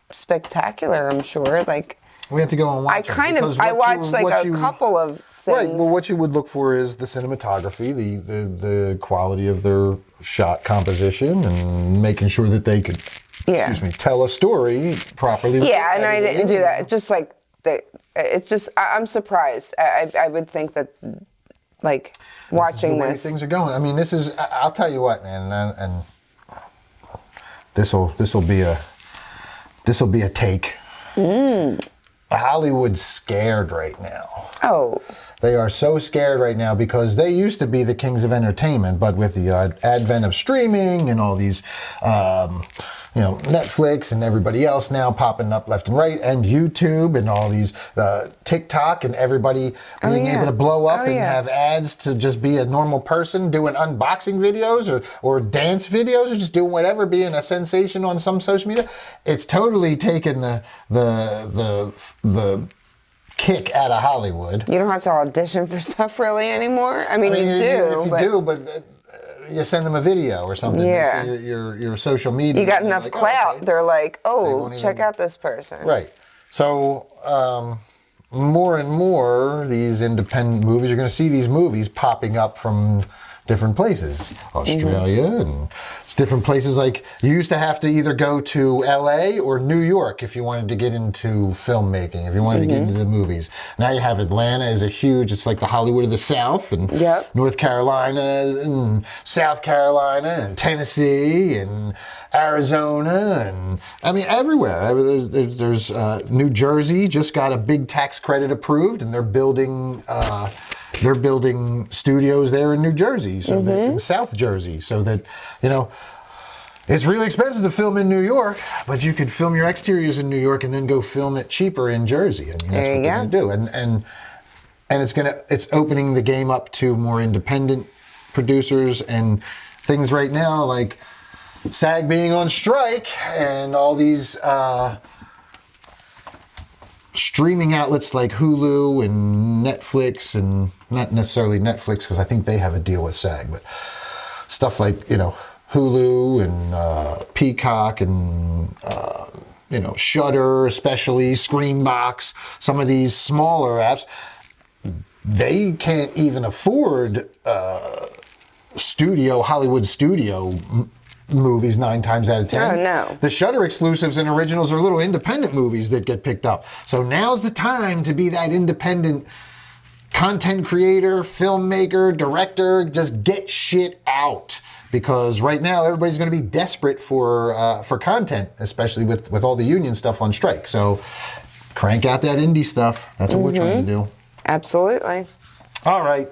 spectacular, I'm sure. Like, we have to go and watch I watched like a couple of things. Right, well, what you would look for is the cinematography, the quality of their shot composition, and making sure that they could, tell a story properly. Yeah, and I didn't do that. Just like, it's just, I'm surprised. I would think that, like, watching this is the way things are going. I mean, this is, I'll tell you what, man, and this'll be a take. Hollywood's scared right now. Oh. They are so scared right now because they used to be the kings of entertainment, but with the advent of streaming and all these, Netflix and everybody else now popping up left and right, and YouTube and all these TikTok and everybody being able to blow up and have ads to just be a normal person doing unboxing videos or dance videos or just doing whatever, being a sensation on some social media. It's totally taken the kick out of Hollywood. You don't have to audition for stuff really anymore. I mean you do. If you do, but you send them a video or something. Yeah. Your social media. You got enough clout. Oh, okay. They're like, oh, check out this person. Right. So more and more, these independent movies, you're going to see these movies popping up from different places, Australia, and it's different places. Like you used to have to either go to LA or New York if you wanted to get into filmmaking, if you wanted to get into the movies. Now you have Atlanta is a huge, it's like the Hollywood of the South, and North Carolina and South Carolina and Tennessee and Arizona, and I mean everywhere. There's New Jersey just got a big tax credit approved, and they're building studios there in New Jersey, so that in South Jersey, so that, you know, it's really expensive to film in New York, but you could film your exteriors in New York and then go film it cheaper in Jersey. I mean, that's what they're going to do, and it's opening the game up to more independent producers and things right now, like SAG being on strike and all these streaming outlets like Hulu and Netflix, and not necessarily Netflix because I think they have a deal with SAG, but stuff like, you know, Hulu and Peacock and, you know, Shudder, especially Screenbox, some of these smaller apps, they can't even afford Hollywood studio movies 9 times out of 10. Oh, no. The Shudder exclusives and originals are little independent movies that get picked up. So now's the time to be that independent content creator, filmmaker, director. Just get shit out. Because right now everybody's going to be desperate for content, especially with all the union stuff on strike. So crank out that indie stuff. That's what we're trying to do. Absolutely. All right.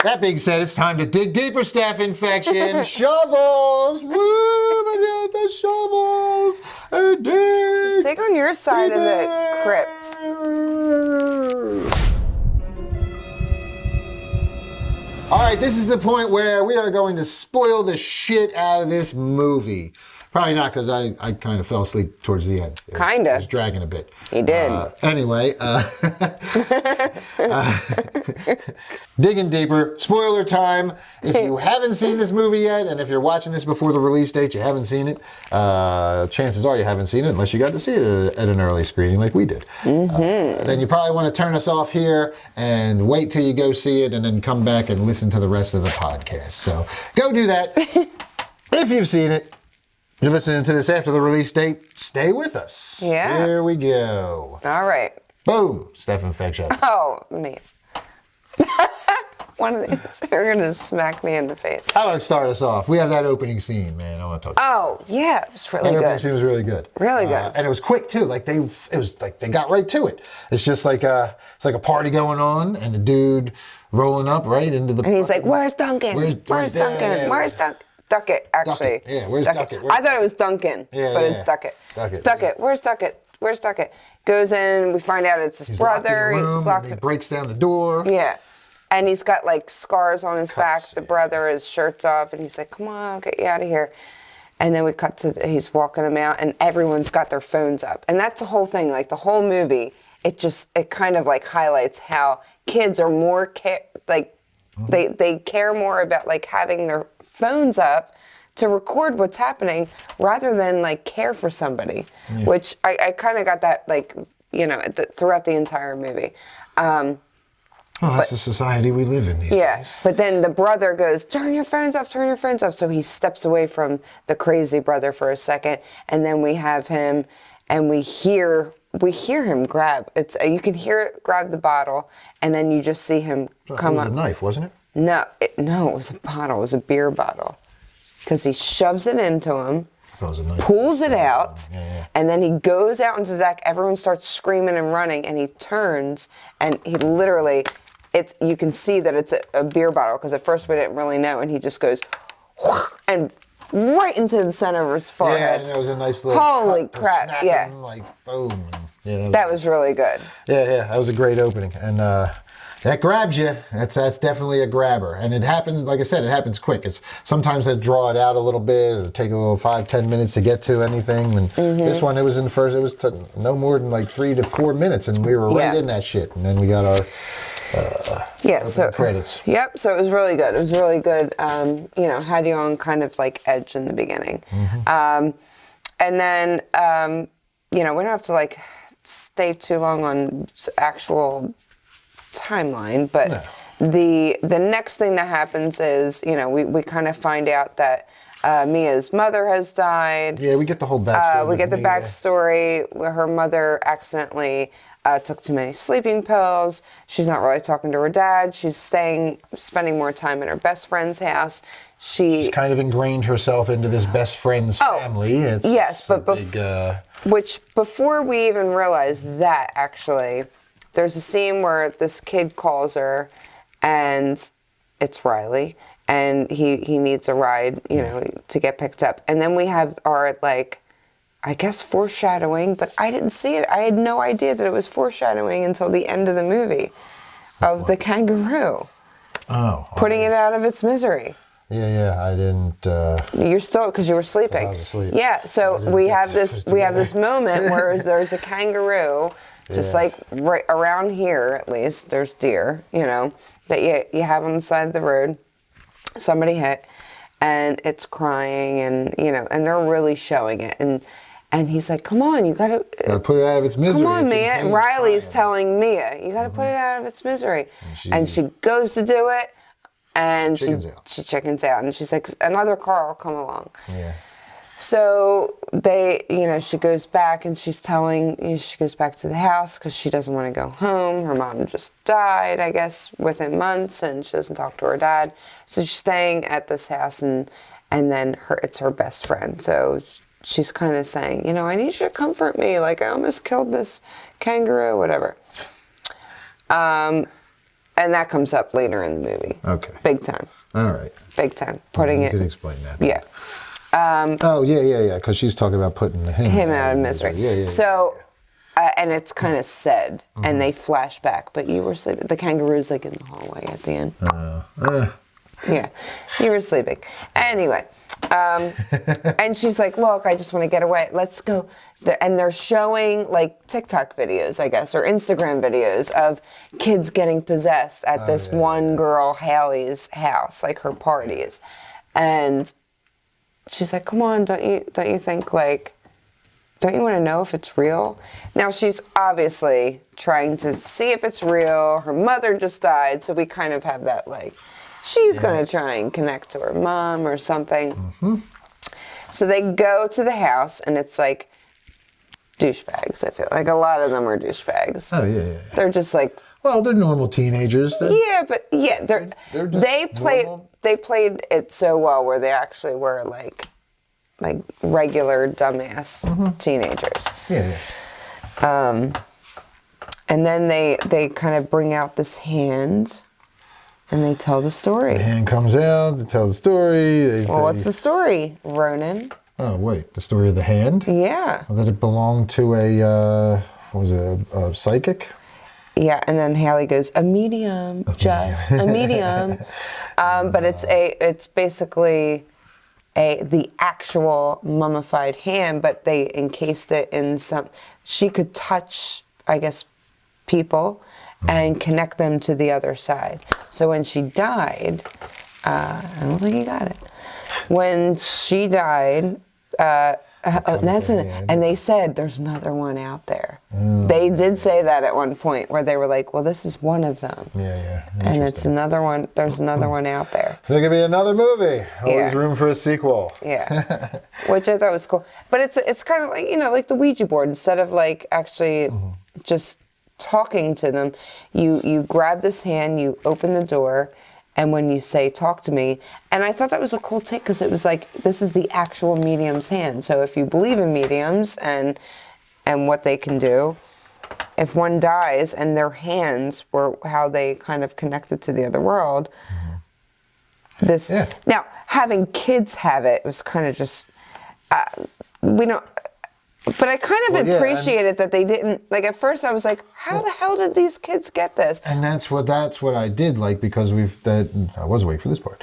That being said, it's time to dig deeper, Steph Infection. Shovels! Woo! The shovels! Dig! Dig on your side of the crypt. All right, this is the point where we are going to spoil the shit out of this movie. Probably not, because I kind of fell asleep towards the end. Kind of. It was dragging a bit. He did. Anyway, digging deeper, spoiler time. If you haven't seen this movie yet, and if you're watching this before the release date, you haven't seen it, chances are you haven't seen it unless you got to see it at an early screening like we did. Then you probably want to turn us off here and wait till you go see it and then come back and listen to the rest of the podcast. So go do that. If you've seen it, you're listening to this after the release date, stay with us. Yeah. Here we go. All right. Boom. Steph Infection. Oh, man. One of these. You're going to smack me in the face. How about start us off? We have that opening scene, man. I want to talk about Oh, yeah. It was really that good. opening scene was really good. Really good. And it was quick, too. They got right to it. It's just like it's like a party going on and the dude rolling up right into the... And he's like, where's Duncan? Where's Duncan? Yeah. Where's Duncan? Duckett, actually. Duckett. Yeah, where's Duckett? I thought it was Duncan, but it's Duckett. Duckett. Where's Duckett? Where's Duckett? Goes in, we find out it's his brother. He's locked in the room, he breaks down the door. Yeah. And he's got like scars on his back. The brother, his shirt's off, and he's like, come on, I'll get you out of here. And then we cut to, he's walking him out, and everyone's got their phones up. And that's the whole thing, like the whole movie, it kind of like highlights how kids are more, they care more about like having their phones up to record what's happening rather than like care for somebody, which I kind of got that like, you know, throughout the entire movie. Well, that's the society we live in these days. But then the brother goes, turn your phones off, turn your phones off. So he steps away from the crazy brother for a second, and then we have him, and we hear him grab. You can hear it grab the bottle, and then you just see him come up. It was a knife, wasn't it? No, it was a bottle. It was a beer bottle. Because he shoves it into him, pulls it out, and then he goes out into the deck. Everyone starts screaming and running, and he turns, and he literally, you can see that it's a beer bottle, because at first we didn't really know, and he just goes, and right into the center of his forehead. Yeah, and it was a nice little Holy crap, snapping, like, boom. That was really good. Yeah, that was a great opening. And, that grabs you. That's definitely a grabber. And it happens, like I said, it happens quick. It's sometimes they draw it out a little bit, or take a little 5-10 minutes to get to anything. And this one, it was no more than like 3 to 4 minutes, and we were right in that shit. And then we got our credits. Yep, so it was really good. It was really good. You know, had you on kind of like edge in the beginning. And then, you know, we don't have to like stay too long on actual timeline, but the next thing that happens is, you know, we kind of find out that Mia's mother has died. Yeah, we get the whole backstory. We get the backstory where her mother accidentally took too many sleeping pills. She's not really talking to her dad. She's spending more time in her best friend's house. She's kind of ingrained herself into this best friend's family. Which before we even realize that, actually, there's a scene where this kid calls her, and it's Riley, and he needs a ride, you know, to get picked up. And then we have our, like, I guess foreshadowing, but I didn't see it. I had no idea that it was foreshadowing until the end of the movie of the kangaroo. Putting it out of its misery. Yeah, I didn't. You're still, because you were sleeping. I was asleep. Yeah, so we have this moment where there's a kangaroo, just like right around here at least. There's deer, you know, that you have on the side of the road. Somebody hit, and it's crying, and you know, and they're really showing it, and he's like, "Come on, you gotta put it out of its misery." Come on, Mia. And Riley's telling Mia, "You gotta put it out of its misery," and she goes to do it. And she chickens out, and she's like, another car will come along. Yeah. So she goes back, and she goes back to the house because she doesn't want to go home. Her mom just died, I guess, within months, and she doesn't talk to her dad. So she's staying at this house, and then it's her best friend. So she's kind of saying, you know, I need you to comfort me. Like, I almost killed this kangaroo, whatever. And that comes up later in the movie. Okay. Big time. All right. Big time. Putting it. You can explain that. Yeah. Yeah. Because she's talking about putting him out of misery. Yeah. So, and it's kind of said, and they flash back, but you were sleeping. The kangaroo's like in the hallway at the end. Yeah. You were sleeping. Anyway. And she's like, look, I just want to get away. Let's go. And they're showing like TikTok videos, I guess, or Instagram videos of kids getting possessed at this one girl, Haley's house, like her parties. And she's like, come on, don't you think, like, don't you want to know if it's real? Now, she's obviously trying to see if it's real. Her mother just died, so we kind of have that, like, she's going to try and connect to her mom or something. So they go to the house, and it's like douchebags, I feel. Like, a lot of them are douchebags. Oh, yeah. They're just like... Well, they're normal teenagers. They played it so well where they actually were, like regular dumbass teenagers. Yeah. And then they kind of bring out this hand... And they tell the story. The hand comes out, they tell the story. What's the story, Ronin? Oh, wait, the story of the hand? Yeah. That it belonged to a psychic? Yeah, and then Haley goes, a medium, a medium. But it's basically the actual mummified hand, but they encased it in some... She could touch, I guess, people and connect them to the other side. So when she died, I don't think he got it. When she died, and they said there's another one out there. They did say that at one point where they were like, well, this is one of them. Yeah. And it's another one, there's another one out there. So there could be another movie. Always room for a sequel. Yeah. Which I thought was cool. But it's kind of like, you know, like the Ouija board. Instead of like actually just talking to them, you grab this hand, you open the door, and when you say, talk to me, and I thought that was a cool take because it was like, this is the actual medium's hand. So if you believe in mediums and what they can do, if one dies and their hands were how they kind of connected to the other world, now having kids have it was kind of just, we don't, But I kind of appreciated that they didn't, like, at first I was like, how the hell did these kids get this? And that's what I did like, because I was awake for this part.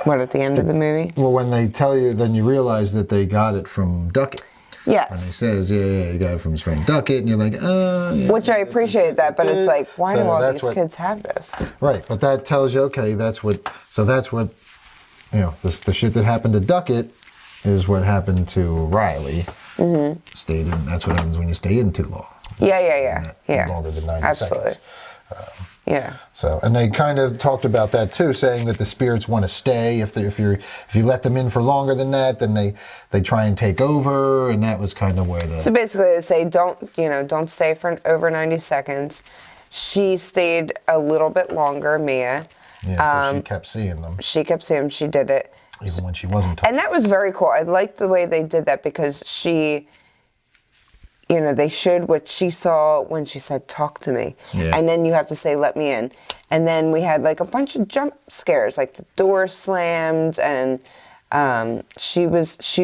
What, at the end of the movie? Well, when they tell you, then you realize that they got it from Duckett. Yes. And he says, yeah, you got it from his friend Duckett, and you're like, yeah. Which I appreciate that, but it's like, why do all these kids have this? Right, but that tells you, okay, that's what, you know, the shit that happened to Duckett is what happened to Riley. Mm-hmm. That's what happens when you stay in too long. Yeah. Longer than 90 Absolutely. seconds. Yeah. So, and they kind of talked about that too, saying that the spirits want to stay. If you let them in for longer than that, then they try and take over, and that was kind of where the. So basically, they say don't stay for over 90 seconds. She stayed a little bit longer, Mia. Yeah, so she kept seeing them. She kept seeing them. She did it. Even when she wasn't talking. And that was very cool. I liked the way they did that, because she, you know, they showed what she saw when she said, talk to me. Yeah. And then you have to say, let me in. And then we had like a bunch of jump scares, like the door slammed, and she was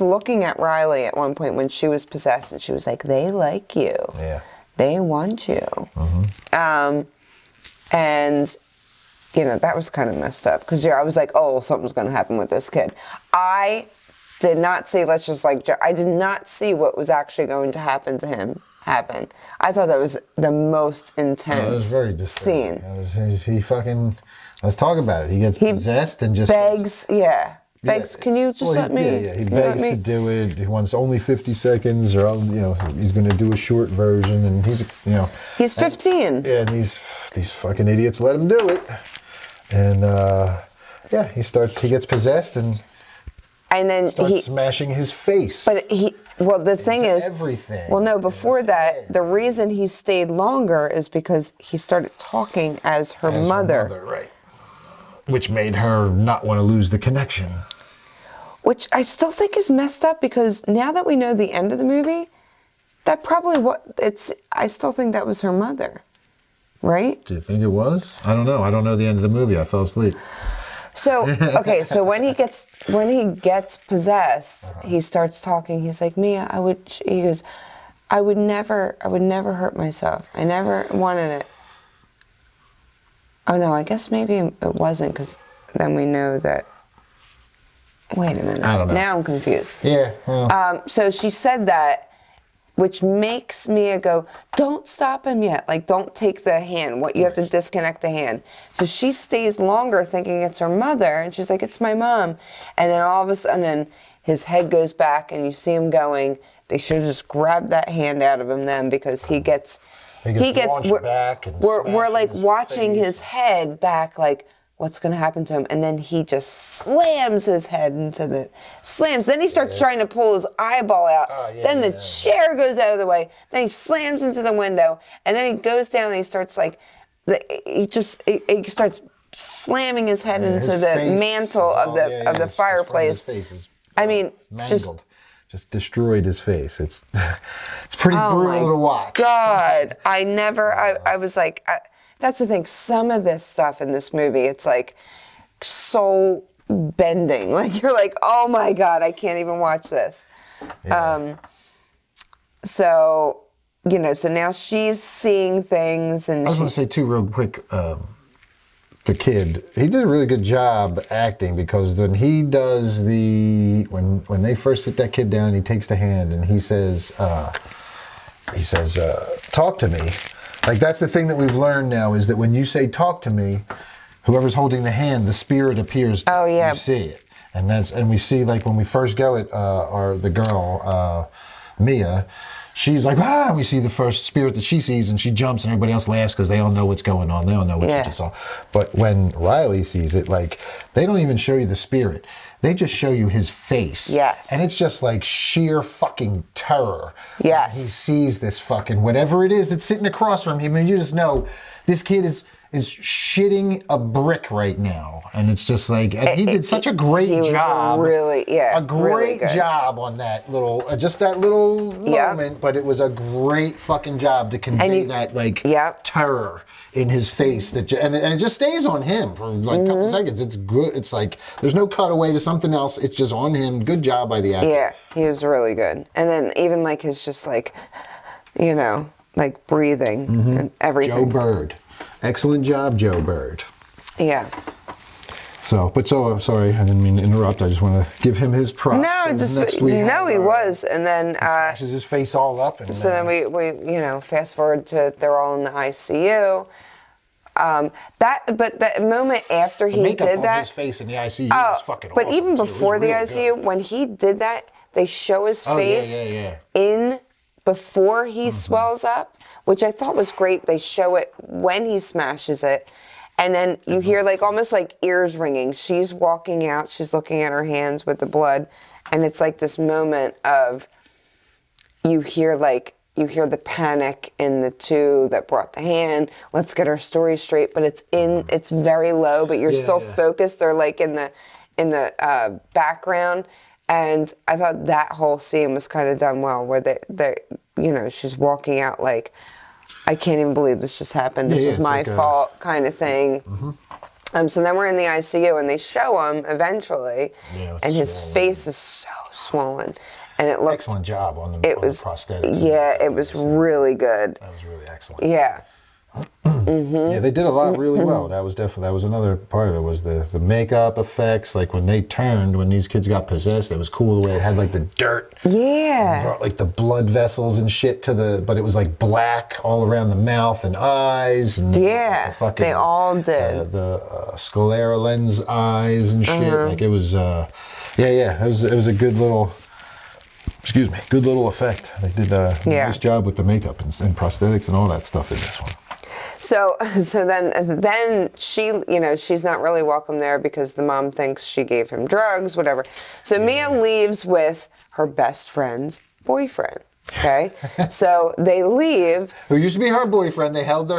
looking at Riley at one point when she was possessed, and she was like, they like you. Yeah. They want you. Mm-hmm. And, you know, that was kind of messed up, because I was like, oh, something's going to happen with this kid. I did not see, I did not see what was actually going to happen to him happen. I thought that was the most intense it was very disturbing. Scene. Let's talk about it. He gets possessed and just begs, begs, can you just let me? Yeah, he begs to do it. He wants only 50 seconds, or, you know, he's going to do a short version, and he's 15. And these fucking idiots let him do it. And, he gets possessed, and then starts smashing his face. But the thing is, everything. Well, no, before that, the reason he stayed longer is because he started talking as her mother. Right. Which made her not want to lose the connection. Which I still think is messed up, because now that we know the end of the movie, that probably I still think that was her mother. Right? Do you think it was? I don't know. I don't know the end of the movie. I fell asleep. So, okay, so when he gets possessed, he starts talking. He's like, Mia, he goes, I would never hurt myself. I never wanted it. Oh no, I guess maybe it wasn't, because then we know that. Wait a minute. I don't know. Now I'm confused. Yeah. Well. So she said that, which makes Mia go, don't stop him yet. Like, don't take the hand. You have to disconnect the hand. So she stays longer thinking it's her mother, and she's like, it's my mom. And then all of a sudden, his head goes back, and you see him going, they should have just grabbed that hand out of him then, because he gets back. And we're like watching his head back, like, what's going to happen to him? And then he just slams his head into the... Then he starts trying to pull his eyeball out. Then the chair goes out of the way. Then he slams into the window. And then he goes down and he starts like... He starts slamming his head into the mantle of the fireplace. His face is mangled. Just destroyed his face. It's pretty brutal to watch. God, I was like... That's the thing. Some of this stuff in this movie, it's like soul bending. Like, you're like, oh my God, I can't even watch this. Yeah. So now she's seeing things, and I was going to say too, real quick, the kid, he did a really good job acting, because when he does when they first sit that kid down, he takes the hand and he says, talk to me. Like, that's the thing that we've learned now, is that when you say talk to me, whoever's holding the hand, the spirit appears. Oh, yeah. You see it. And we see, like, when we first go at the girl, Mia, she's like, ah, and we see the first spirit that she sees, and she jumps, and everybody else laughs, because they all know what's going on. They all know what she just saw. But when Riley sees it, like, they don't even show you the spirit. They just show you his face. Yes. And it's just like sheer fucking terror. Yes. He sees this fucking, whatever it is that's sitting across from him, and you just know this kid is is shitting a brick right now, and it's just like, and he did such a great job. A great job on that little, just that little moment. But it was a great fucking job to convey that like terror in his face. That and it just stays on him for like a couple seconds. It's good. It's like there's no cutaway to something else. It's just on him. Good job by the actor. Yeah, he was really good. And then even like his just like, you know, like breathing and everything. Joe Bird. Excellent job, Joe Bird. Yeah. So, sorry, I didn't mean to interrupt. I just want to give him his props. No, just he was, and then smashes his face all up. And so then we you know, fast forward to they're all in the ICU. But that moment after he did that, his face in the ICU was fucking but awesome, even before the ICU, when he did that, they show his face in before he swells up, which I thought was great. They show it when he smashes it. And then you hear like almost like ears ringing. She's walking out. She's looking at her hands with the blood. And it's like this moment of you hear the panic in the two that brought the hand. Let's get our story straight. But it's very low, but you're still focused. They're like in the background. And I thought that whole scene was kind of done well, where they you know, she's walking out like, I can't even believe this just happened. This is my fault, kind of thing. So then we're in the ICU, and they show him eventually, and his face is so swollen, and it looks excellent job on the prosthetics. Yeah, it was really good. That was really excellent. Yeah. Yeah, they did a lot really well. That was another part of it, was the makeup effects. Like when they turned, when these kids got possessed, it was cool the way it had like the dirt. Yeah. Brought like the blood vessels and shit but it was like black all around the mouth and eyes. And they all did. The sclera lens eyes and shit. Like it was, it was a good little, good little effect. They did a nice job with the makeup and prosthetics and all that stuff in this one. So then she, you know, she's not really welcome there because the mom thinks she gave him drugs, whatever. So Mia leaves with her best friend's boyfriend. Okay, so they leave. Who used to be her boyfriend? They held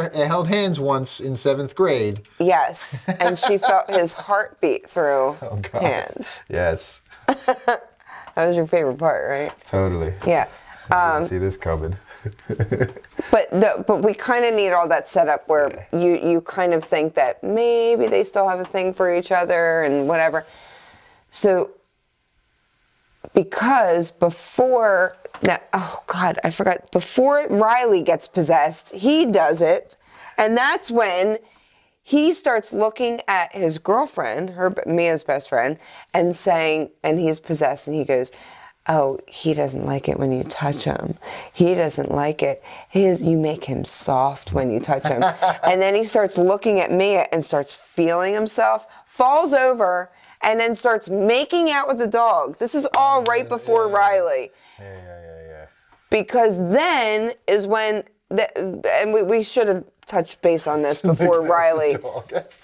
hands once in 7th grade. Yes, and she felt his heartbeat through hands. Yes. That was your favorite part, right? Totally. Yeah. I didn't see this coming. But we kind of need all that set up where you kind of think that maybe they still have a thing for each other and whatever. So because before Riley gets possessed, he does it, and that's when he starts looking at his girlfriend, Mia's best friend, and saying, and he's possessed, and he goes, oh, he doesn't like it when you touch him. He doesn't like it. You make him soft when you touch him. And then he starts looking at Mia and starts feeling himself, falls over, and then starts making out with the dog. This is all right before Riley. Yeah. Because then is when, and we should have touched base on this before Riley.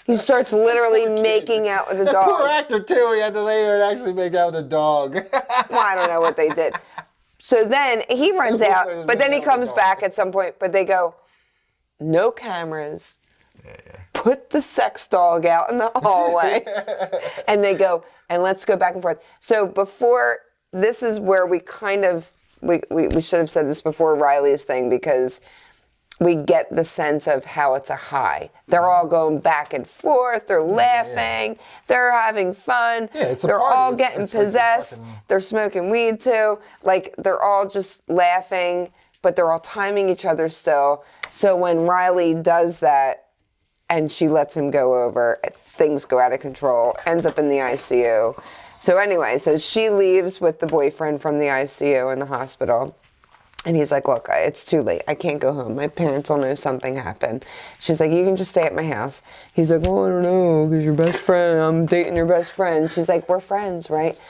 He starts literally making out with the dog. Poor actor too. He had to later actually make out with the dog. Well, I don't know what they did. So then he runs out, but then he comes back at some point. But they go, no cameras. Put the sex dog out in the hallway. And they go, and let's go back and forth. So before, this is where we kind of, we should have said this before Riley's thing, because we get the sense of how it's a high. They're all going back and forth. They're laughing. They're having fun. They're all getting possessed. They're smoking weed too. Like, they're all just laughing, but they're all timing each other still. So when Riley does that and she lets him go over, things go out of control, ends up in the ICU. So anyway, so she leaves with the boyfriend from the ICU in the hospital. And he's like, look, it's too late. I can't go home. My parents will know something happened. She's like, you can just stay at my house. He's like, oh, I don't know, because your best friend, I'm dating your best friend. She's like, we're friends, right?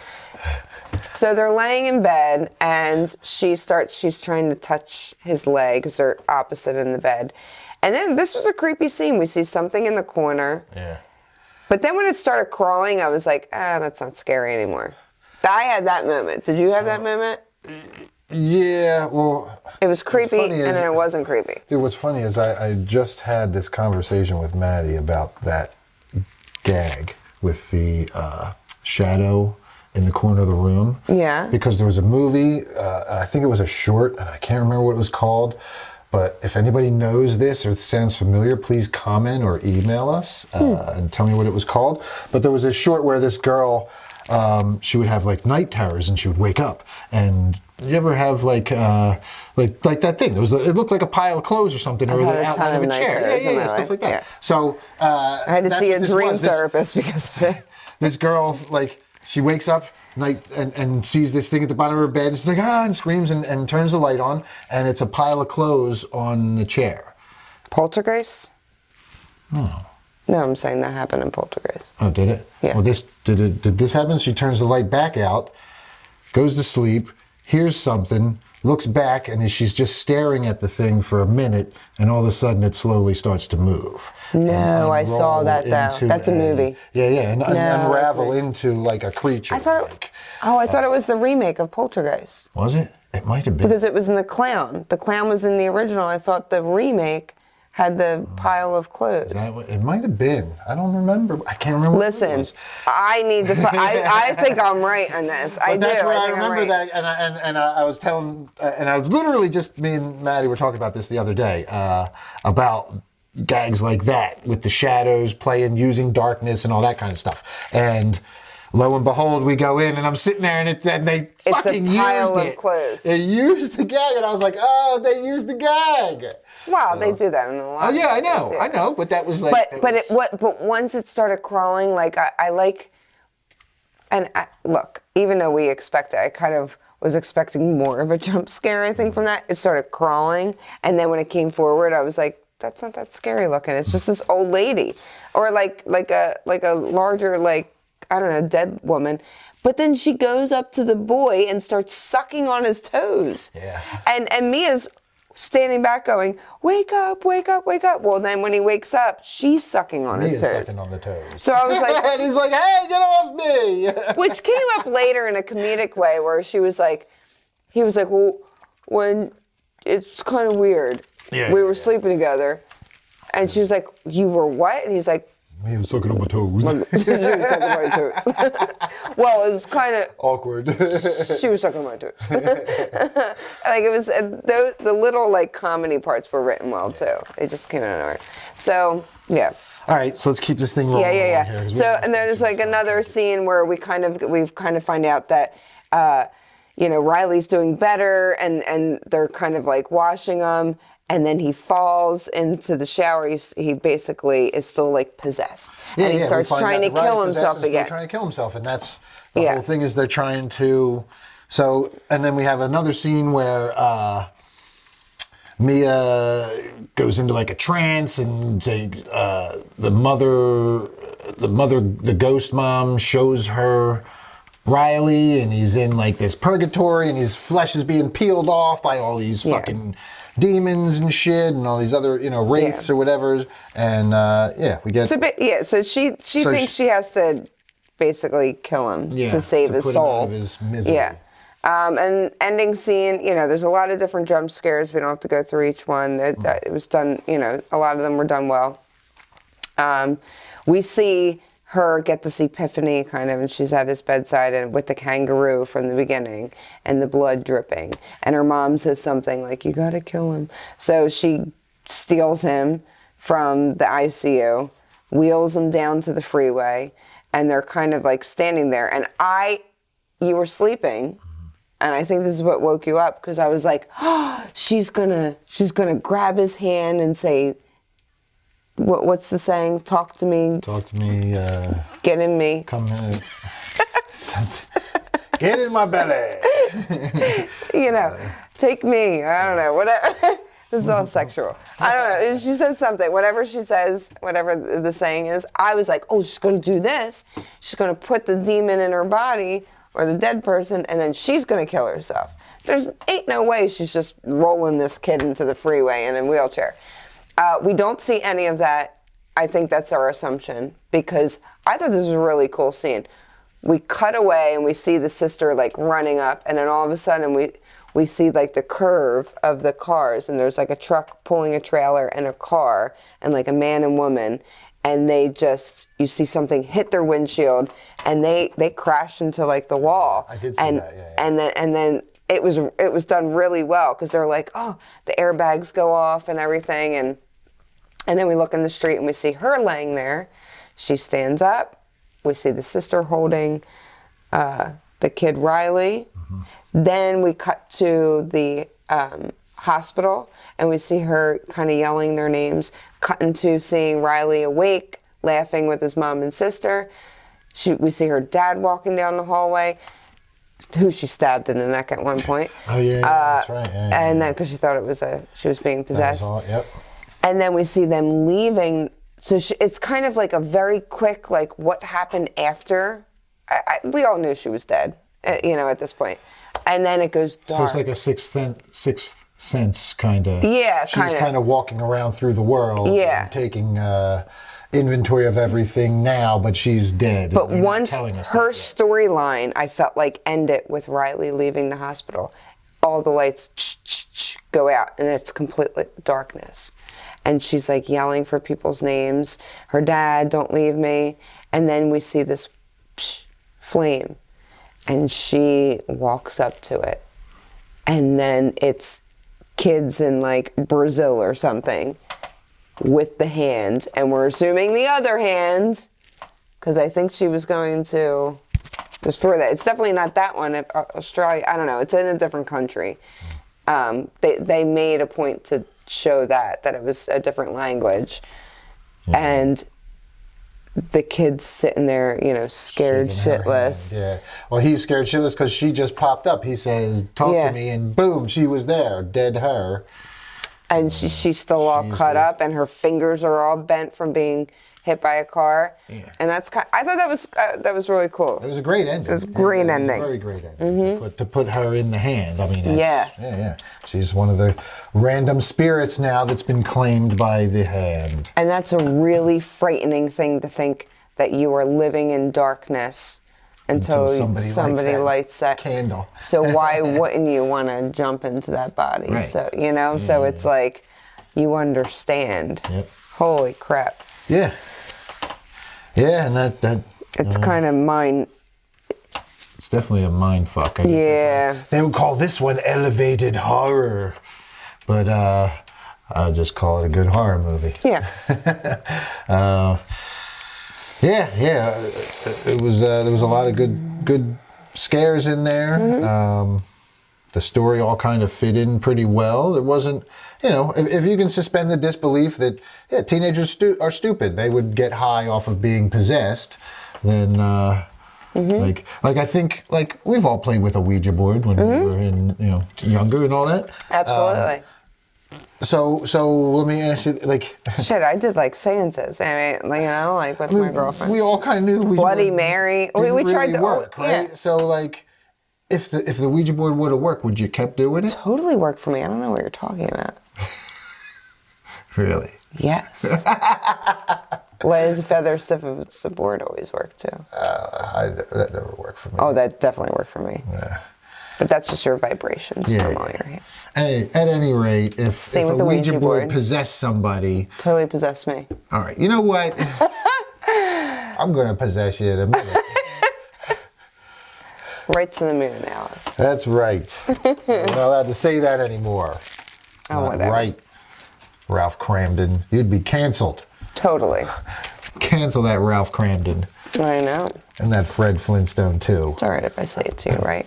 So they're laying in bed, and she's trying to touch his leg, because they're opposite in the bed. And then this was a creepy scene. We see something in the corner. Yeah. But then when it started crawling, I was like, that's not scary anymore. I had that moment. Did you have that moment? Yeah, well... It was creepy, and then it wasn't creepy. Dude, what's funny is I just had this conversation with Maddie about that gag with the shadow in the corner of the room. Yeah. Because there was a movie, I think it was a short, and I can't remember what it was called, but if anybody knows this or it sounds familiar, please comment or email us and tell me what it was called. But there was this short where this girl, she would have like night terrors and she would wake up. And you ever have like that thing? It looked like a pile of clothes or something, or the outline of a chair. Yeah, stuff like that. Yeah. So I had to see a dream therapist because of it. This girl, like, she wakes up night and sees this thing at the bottom of her bed. And she's like, and screams and turns the light on, and it's a pile of clothes on the chair. Poltergeist? Oh. No, I'm saying that happened in Poltergeist. Oh, did it? Yeah. Well, did this happen? She turns the light back out, goes to sleep, hears something, looks back, and she's just staring at the thing for a minute, and all of a sudden it slowly starts to move. No, I saw that though. That's a movie. Yeah, and unravel into like a creature. I thought it was the remake of Poltergeist. Was it? It might have been. Because it was in The Clown. The Clown was in the original. I thought the remake had the pile of clothes. It might have been. I don't remember. I can't remember. Listen, I need to. I think I'm right on this. I do. That's where I think remember I'm right. that, and I was telling, and I was literally just, me and Maddie were talking about this the other day about gags like that with the shadows playing, using darkness and all that kind of stuff, and. Lo and behold, we go in, and I'm sitting there, and they fucking used it. It's a pile of clothes. They used the gag, and I was like, oh, they used the gag. Well, they do that in a lot. Oh yeah, I know, but that was like. But once it started crawling, like I like, and look, even though we expected, I kind of was expecting more of a jump scare. I think from that, it started crawling, and then when it came forward, I was like, that's not that scary looking. It's just this old lady, or like a larger I don't know, dead woman. But then she goes up to the boy and starts sucking on his toes. Yeah. And Mia's standing back going, wake up, wake up, wake up. Well, then when he wakes up, she's sucking on his toes. Sucking on the toes. So I was like... and he's like, hey, get off me! Which came up later in a comedic way where he was like, well, when it's kind of weird. Yeah, we were sleeping together. And she was like, you were what? And he's like, he was sucking on my toes. She was sucking my toes. Well, it was kind of awkward. She was sucking my toes. Like it was the little comedy parts were written well too. They just came out of nowhere. So yeah. All right, so let's keep this thing rolling. Yeah. Here, so and then there's another scene where we kind of find out that Riley's doing better and they're kind of washing him. And then he falls into the shower. He basically is still possessed, and he starts trying to kill himself again. Trying to kill himself, and that's the whole thing. Is they're trying to. So, and then we have another scene where Mia goes into a trance, and the ghost mom shows her Riley, and he's in this purgatory, and his flesh is being peeled off by all these fucking demons and shit, and all these other wraiths or whatever, and we get. So she thinks she has to basically kill him to save his soul. Him out of his misery. Yeah. And ending scene, there's a lot of different jump scares. We don't have to go through each one. It was done, a lot of them were done well. We see her get this epiphany and she's at his bedside and with the kangaroo from the beginning and the blood dripping, and her mom says something like, you gotta kill him. So she steals him from the ICU, wheels him down to the freeway, and they're kind of standing there, and you were sleeping, and I think this is what woke you up, because I was like, oh, she's gonna grab his hand and say, what's the saying? Talk to me. Talk to me. Get in me. Come in. Get in my belly. Take me. I don't know. Whatever. This is all sexual. I don't know. She says something. Whatever she says, whatever the saying is, I was like, oh, she's going to do this. She's going to put the demon in her body, or the dead person, and then she's going to kill herself. Ain't no way she's just rolling this kid into the freeway in a wheelchair. We don't see any of that. I think that's our assumption, because I thought this was a really cool scene. We cut away and we see the sister running up, and then all of a sudden we see like the curve of the cars, and there's like a truck pulling a trailer and a car and like a man and woman, and they just, you see something hit their windshield and they crash into like the wall. I did see that, yeah. And then it was done really well, because they're like, oh, the airbags go off and everything, and then we look in the street and we see her laying there. She stands up. We see the sister holding the kid Riley. Then we cut to the hospital, and we see her kind of yelling their names. Cutting to seeing Riley awake, laughing with his mom and sister. We see her dad walking down the hallway, who she stabbed in the neck at one point. Oh yeah, that's right. Yeah, and then because she thought she was being possessed. Yep. And then we see them leaving. So it's kind of like a very quick, like, what happened after. We all knew she was dead, at this point. And then it goes dark. So it's like a sixth sense kind of. Yeah, She's kind of walking around through the world. Yeah. And taking inventory of everything now, but she's dead. But once her storyline, I felt like, ended with Riley leaving the hospital, all the lights go out, and it's complete darkness. And she's like yelling for people's names. Her dad, don't leave me. And then we see this flame, and she walks up to it. And then it's kids in like Brazil or something with the hand. And we're assuming the other hand, because I think she was going to destroy that. It's definitely not that one. Australia, I don't know. It's in a different country. They made a point to show that it was a different language. And the kid's sitting there, scared shitless. Yeah. Well, he's scared shitless because she just popped up. He says, talk to me, and boom, she was there, dead her. And she's still all cut up, and her fingers are all bent from being hit by a car. Yeah. And I thought that was really cool. It was a great ending. It was a great ending. It was a very great ending. To put her in the hand. I mean, yeah. She's one of the random spirits now that's been claimed by the hand. And that's a really frightening thing to think, that you are living in darkness until somebody lights that candle. So why wouldn't you want to jump into that body? Right. So, so it's like, you understand. Yep. Holy crap. Yeah. Yeah, and that it's kind of mind. It's definitely a mind fuck. Yeah. They would call this one elevated horror, but I'll just call it a good horror movie. Yeah. Yeah. It was there was a lot of good scares in there. The story all kind of fit in pretty well. It wasn't, if you can suspend the disbelief that teenagers are stupid, they would get high off of being possessed, then like I think, like, we've all played with a Ouija board when we were in younger and all that. Absolutely. So let me ask you, like... Shit, I did, like, seances. I mean, like, with my girlfriends. We all kind of knew Ouija Bloody Mary. We tried to work, right? Yeah. So, like, if the Ouija board would have worked, would you kept doing it? Totally worked for me. I don't know what you're talking about. Really? Yes. Light as a feather, stiff as a board always worked, too. That never worked for me. Oh, that definitely worked for me. Yeah. But that's just your vibrations from all your hands. At any rate, if a Ouija board possessed somebody... Totally possessed me. All right, you know what? I'm going to possess you in a minute. Right to the moon, Alice. That's right. You're not allowed to say that anymore. Oh, not whatever. Right, Ralph Cramden. You'd be canceled. Totally. Cancel that Ralph Cramden. I know. And that Fred Flintstone, too. It's all right if I say it to you, right?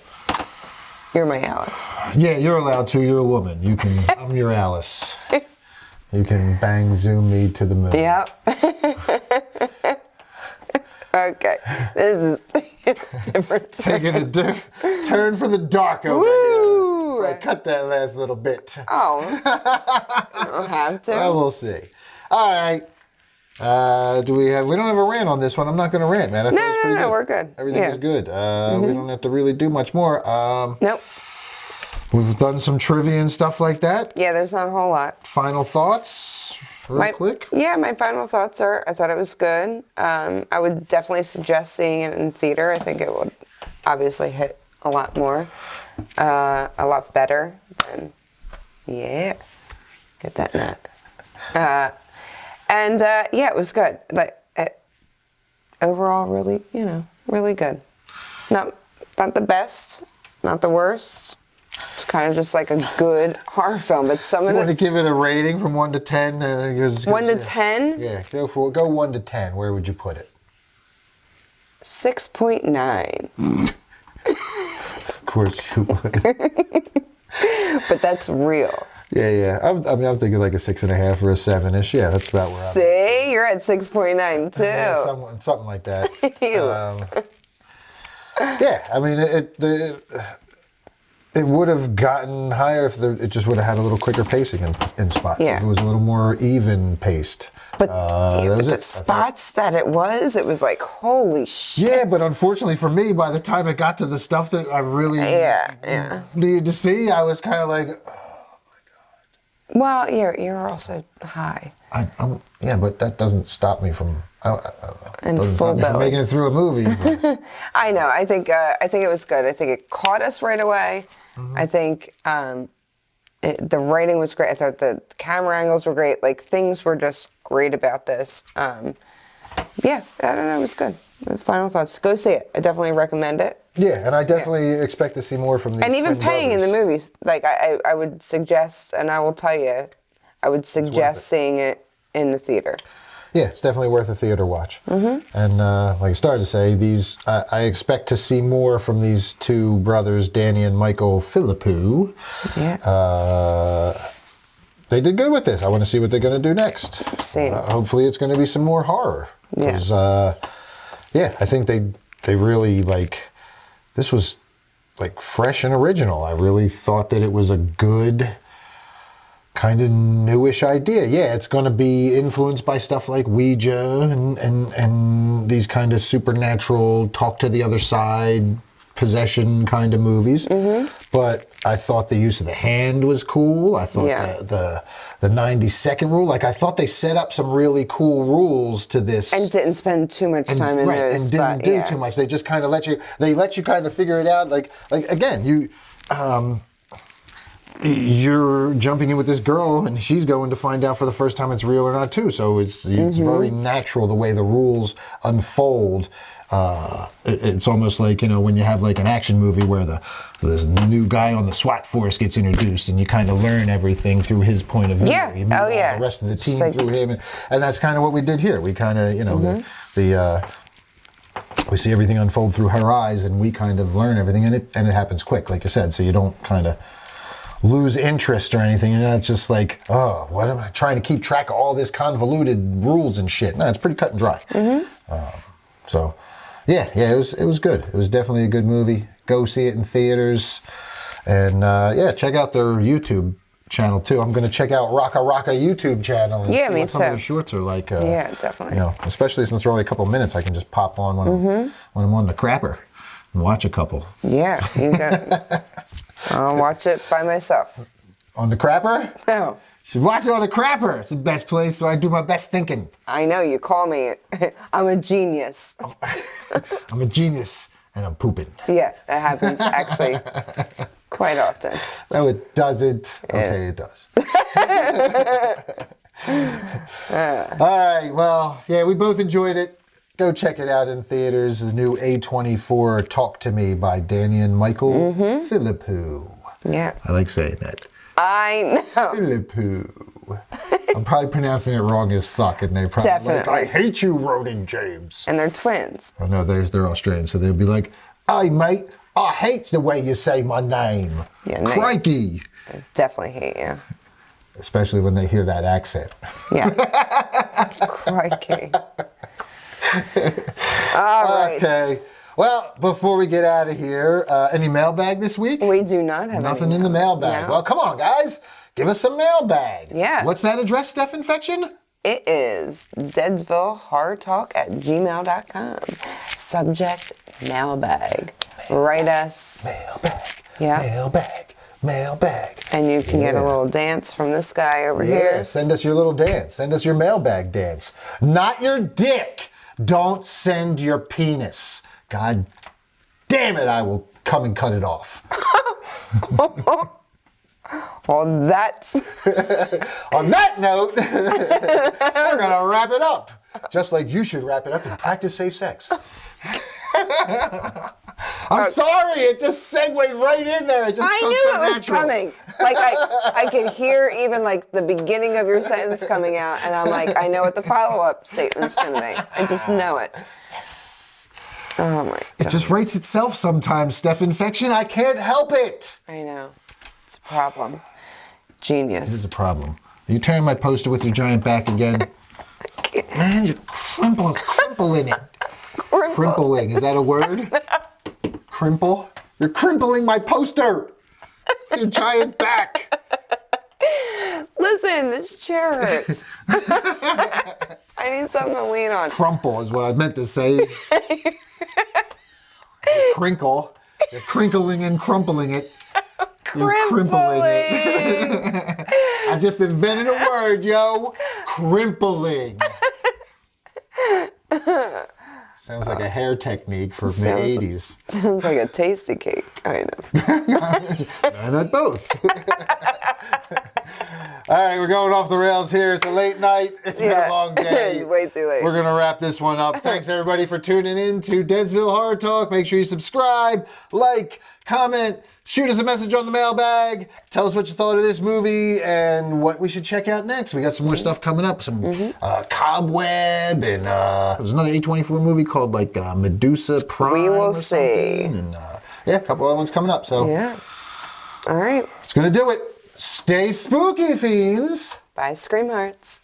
You're my Alice. Yeah, you're allowed to. You're a woman. You can. I'm your Alice. You can bang zoom me to the moon. Yep. Okay. This is different. Taking a turn for the dark over here. Right, cut that last little bit. Oh. You don't have to. Well, we'll see. All right. We don't have a rant on this one. I'm not going to rant, man. No, we're good. Everything is good. We don't have to really do much more. Nope. We've done some trivia and stuff like that. Yeah, there's not a whole lot. Final thoughts, real quick? Yeah, my final thoughts are, I thought it was good. I would definitely suggest seeing it in theater. I think it would obviously hit a lot more. A lot better than, yeah, get that nut. And yeah, it was good. Like overall, really, really good. Not the best, not the worst. It's kind of just like a good horror film, but some of want to give it a rating from 1 to 10? 1 to 10? Yeah, go 1 to 10. Where would you put it? 6.9. Of course you would. But that's real. Yeah. I'm thinking like a 6.5 or a 7-ish. Yeah, that's about where I'm at. See, you're at 6.9 too. Yeah, something like that. Yeah, I mean, it would have gotten higher if it just would have had a little quicker pacing in spots. Yeah. If it was a little more even paced. But the spots that it was like, holy shit. Yeah, but unfortunately for me, by the time it got to the stuff that I really needed to see, I was kind of like, oh my God. Well, you're also high. Yeah, but that doesn't stop me from, I don't know. And doesn't full stop me from belly. making it through a movie. I know. I think it was good. I think it caught us right away. Mm-hmm. I think the writing was great. I thought the camera angles were great. Like, things were just great about this. Yeah, I don't know. It was good. Final thoughts. Go see it. I definitely recommend it. Yeah, and I definitely expect to see more from these. And even twin paying brothers. in the movies. Like, I would suggest, and I will tell you, I would suggest seeing it in the theater. Yeah, it's definitely worth a theater watch. Mm-hmm. And like I started to say, I expect to see more from these two brothers, Danny and Michael Phillipou. Yeah. They did good with this. I want to see what they're going to do next. Same. Hopefully it's going to be some more horror. Yeah. Yeah, I think they really, like, this was, like, fresh and original. I really thought that it was a good, kind of newish idea. Yeah, it's going to be influenced by stuff like Ouija and these kind of supernatural, talk to the other side, possession kind of movies. Mm-hmm. But I thought the use of the hand was cool. I thought the 90-second rule, like, I thought they set up some really cool rules to this. And didn't spend too much time in those. And didn't do too much. They just kind of let you kind of figure it out. Like again, you're jumping in with this girl, and she's going to find out for the first time it's real or not too. So it's very natural the way the rules unfold. It's almost like, when you have like an action movie where this new guy on the SWAT force gets introduced, and you kind of learn everything through his point of view. Yeah. You meet the rest of the team through him, and that's kind of what we did here. We kind of, we see everything unfold through her eyes, and we kind of learn everything, and it happens quick, like you said, so you don't kind of lose interest or anything. It's just like, oh, what am I trying to keep track of all this convoluted rules and shit? No, it's pretty cut and dry. Mm-hmm. So, yeah, it was good. It was definitely a good movie. Go see it in theaters, and check out their YouTube channel too. I'm going to check out Raka YouTube channel and see what some of their shorts are like. Yeah, definitely. Especially since they're only a couple minutes, I can just pop on when I'm on the crapper and watch a couple. Yeah, you can. I'll watch it by myself. On the crapper? No. You should watch it on the crapper. It's the best place, so I do my best thinking. I know, you call me. I'm a genius. I'm a genius, and I'm pooping. Yeah, that happens actually quite often. No, it doesn't. Yeah. Okay, it does. All right, well, yeah, we both enjoyed it. Go check it out in theaters. The new A24 Talk to Me by Danny and Michael Phillipou. Yeah. I like saying that. I know. Phillipou. I'm probably pronouncing it wrong as fuck, and they're probably like, I hate you, Ronin James. And they're twins. Oh, no, they're Australian, so they'll be like, hey, mate, I hate the way you say my name. Yeah, crikey. They definitely hate you. Especially when they hear that accent. Yes. Crikey. All right. Okay. Well, before we get out of here, any mailbag this week? We do not have nothing in the mailbag. No. Well, come on, guys. Give us some mailbag. Yeah. What's that address, Steph Infection? It is deadsvillehorrortalk@gmail.com. Subject, mailbag. Write us. Mailbag. Yeah. Mailbag. And you can get a little dance from this guy over here. Send us your little dance. Send us your mailbag dance. Not your dick. Don't send your penis. God damn it, I will come and cut it off. Well, that's... On that note, we're going to wrap it up. Just like you should wrap it up and practice safe sex. I'm sorry, it just segued right in there. It just I knew it was coming. Like, I could hear even, like, the beginning of your sentence coming out, and I'm like, I know what the follow-up statement's going to be. I just know it. Yes. Oh, my God. It just writes itself sometimes, Steph Infection. I can't help it. I know. It's a problem. Genius. It is a problem. Are you tearing my poster with your giant back again? Man, you're crimpling it. Crimpling, is that a word? Crimple? You're crimpling my poster! Your giant back! Listen, this chair hurts. I need something to lean on. Crumple is what I meant to say. Crinkle. You're crinkling and crumpling it. You're crimpling it. I just invented a word, yo. Crimpling. Sounds like a hair technique for mid-80s. Sounds like a tasty cake, kind of. And at both. All right, we're going off the rails here. It's a late night. It's been a long day. Way too late. We're going to wrap this one up. Thanks, everybody, for tuning in to Deadsville Horror Talk. Make sure you subscribe, like, comment, shoot us a message on the mailbag. Tell us what you thought of this movie and what we should check out next. We got some more stuff coming up. Some Cobweb, and there's another A24 movie called like Medusa Prime. We will see. And yeah, a couple other ones coming up. So yeah. All right. It's going to do it. Stay spooky, fiends. Bye, Scream Hearts.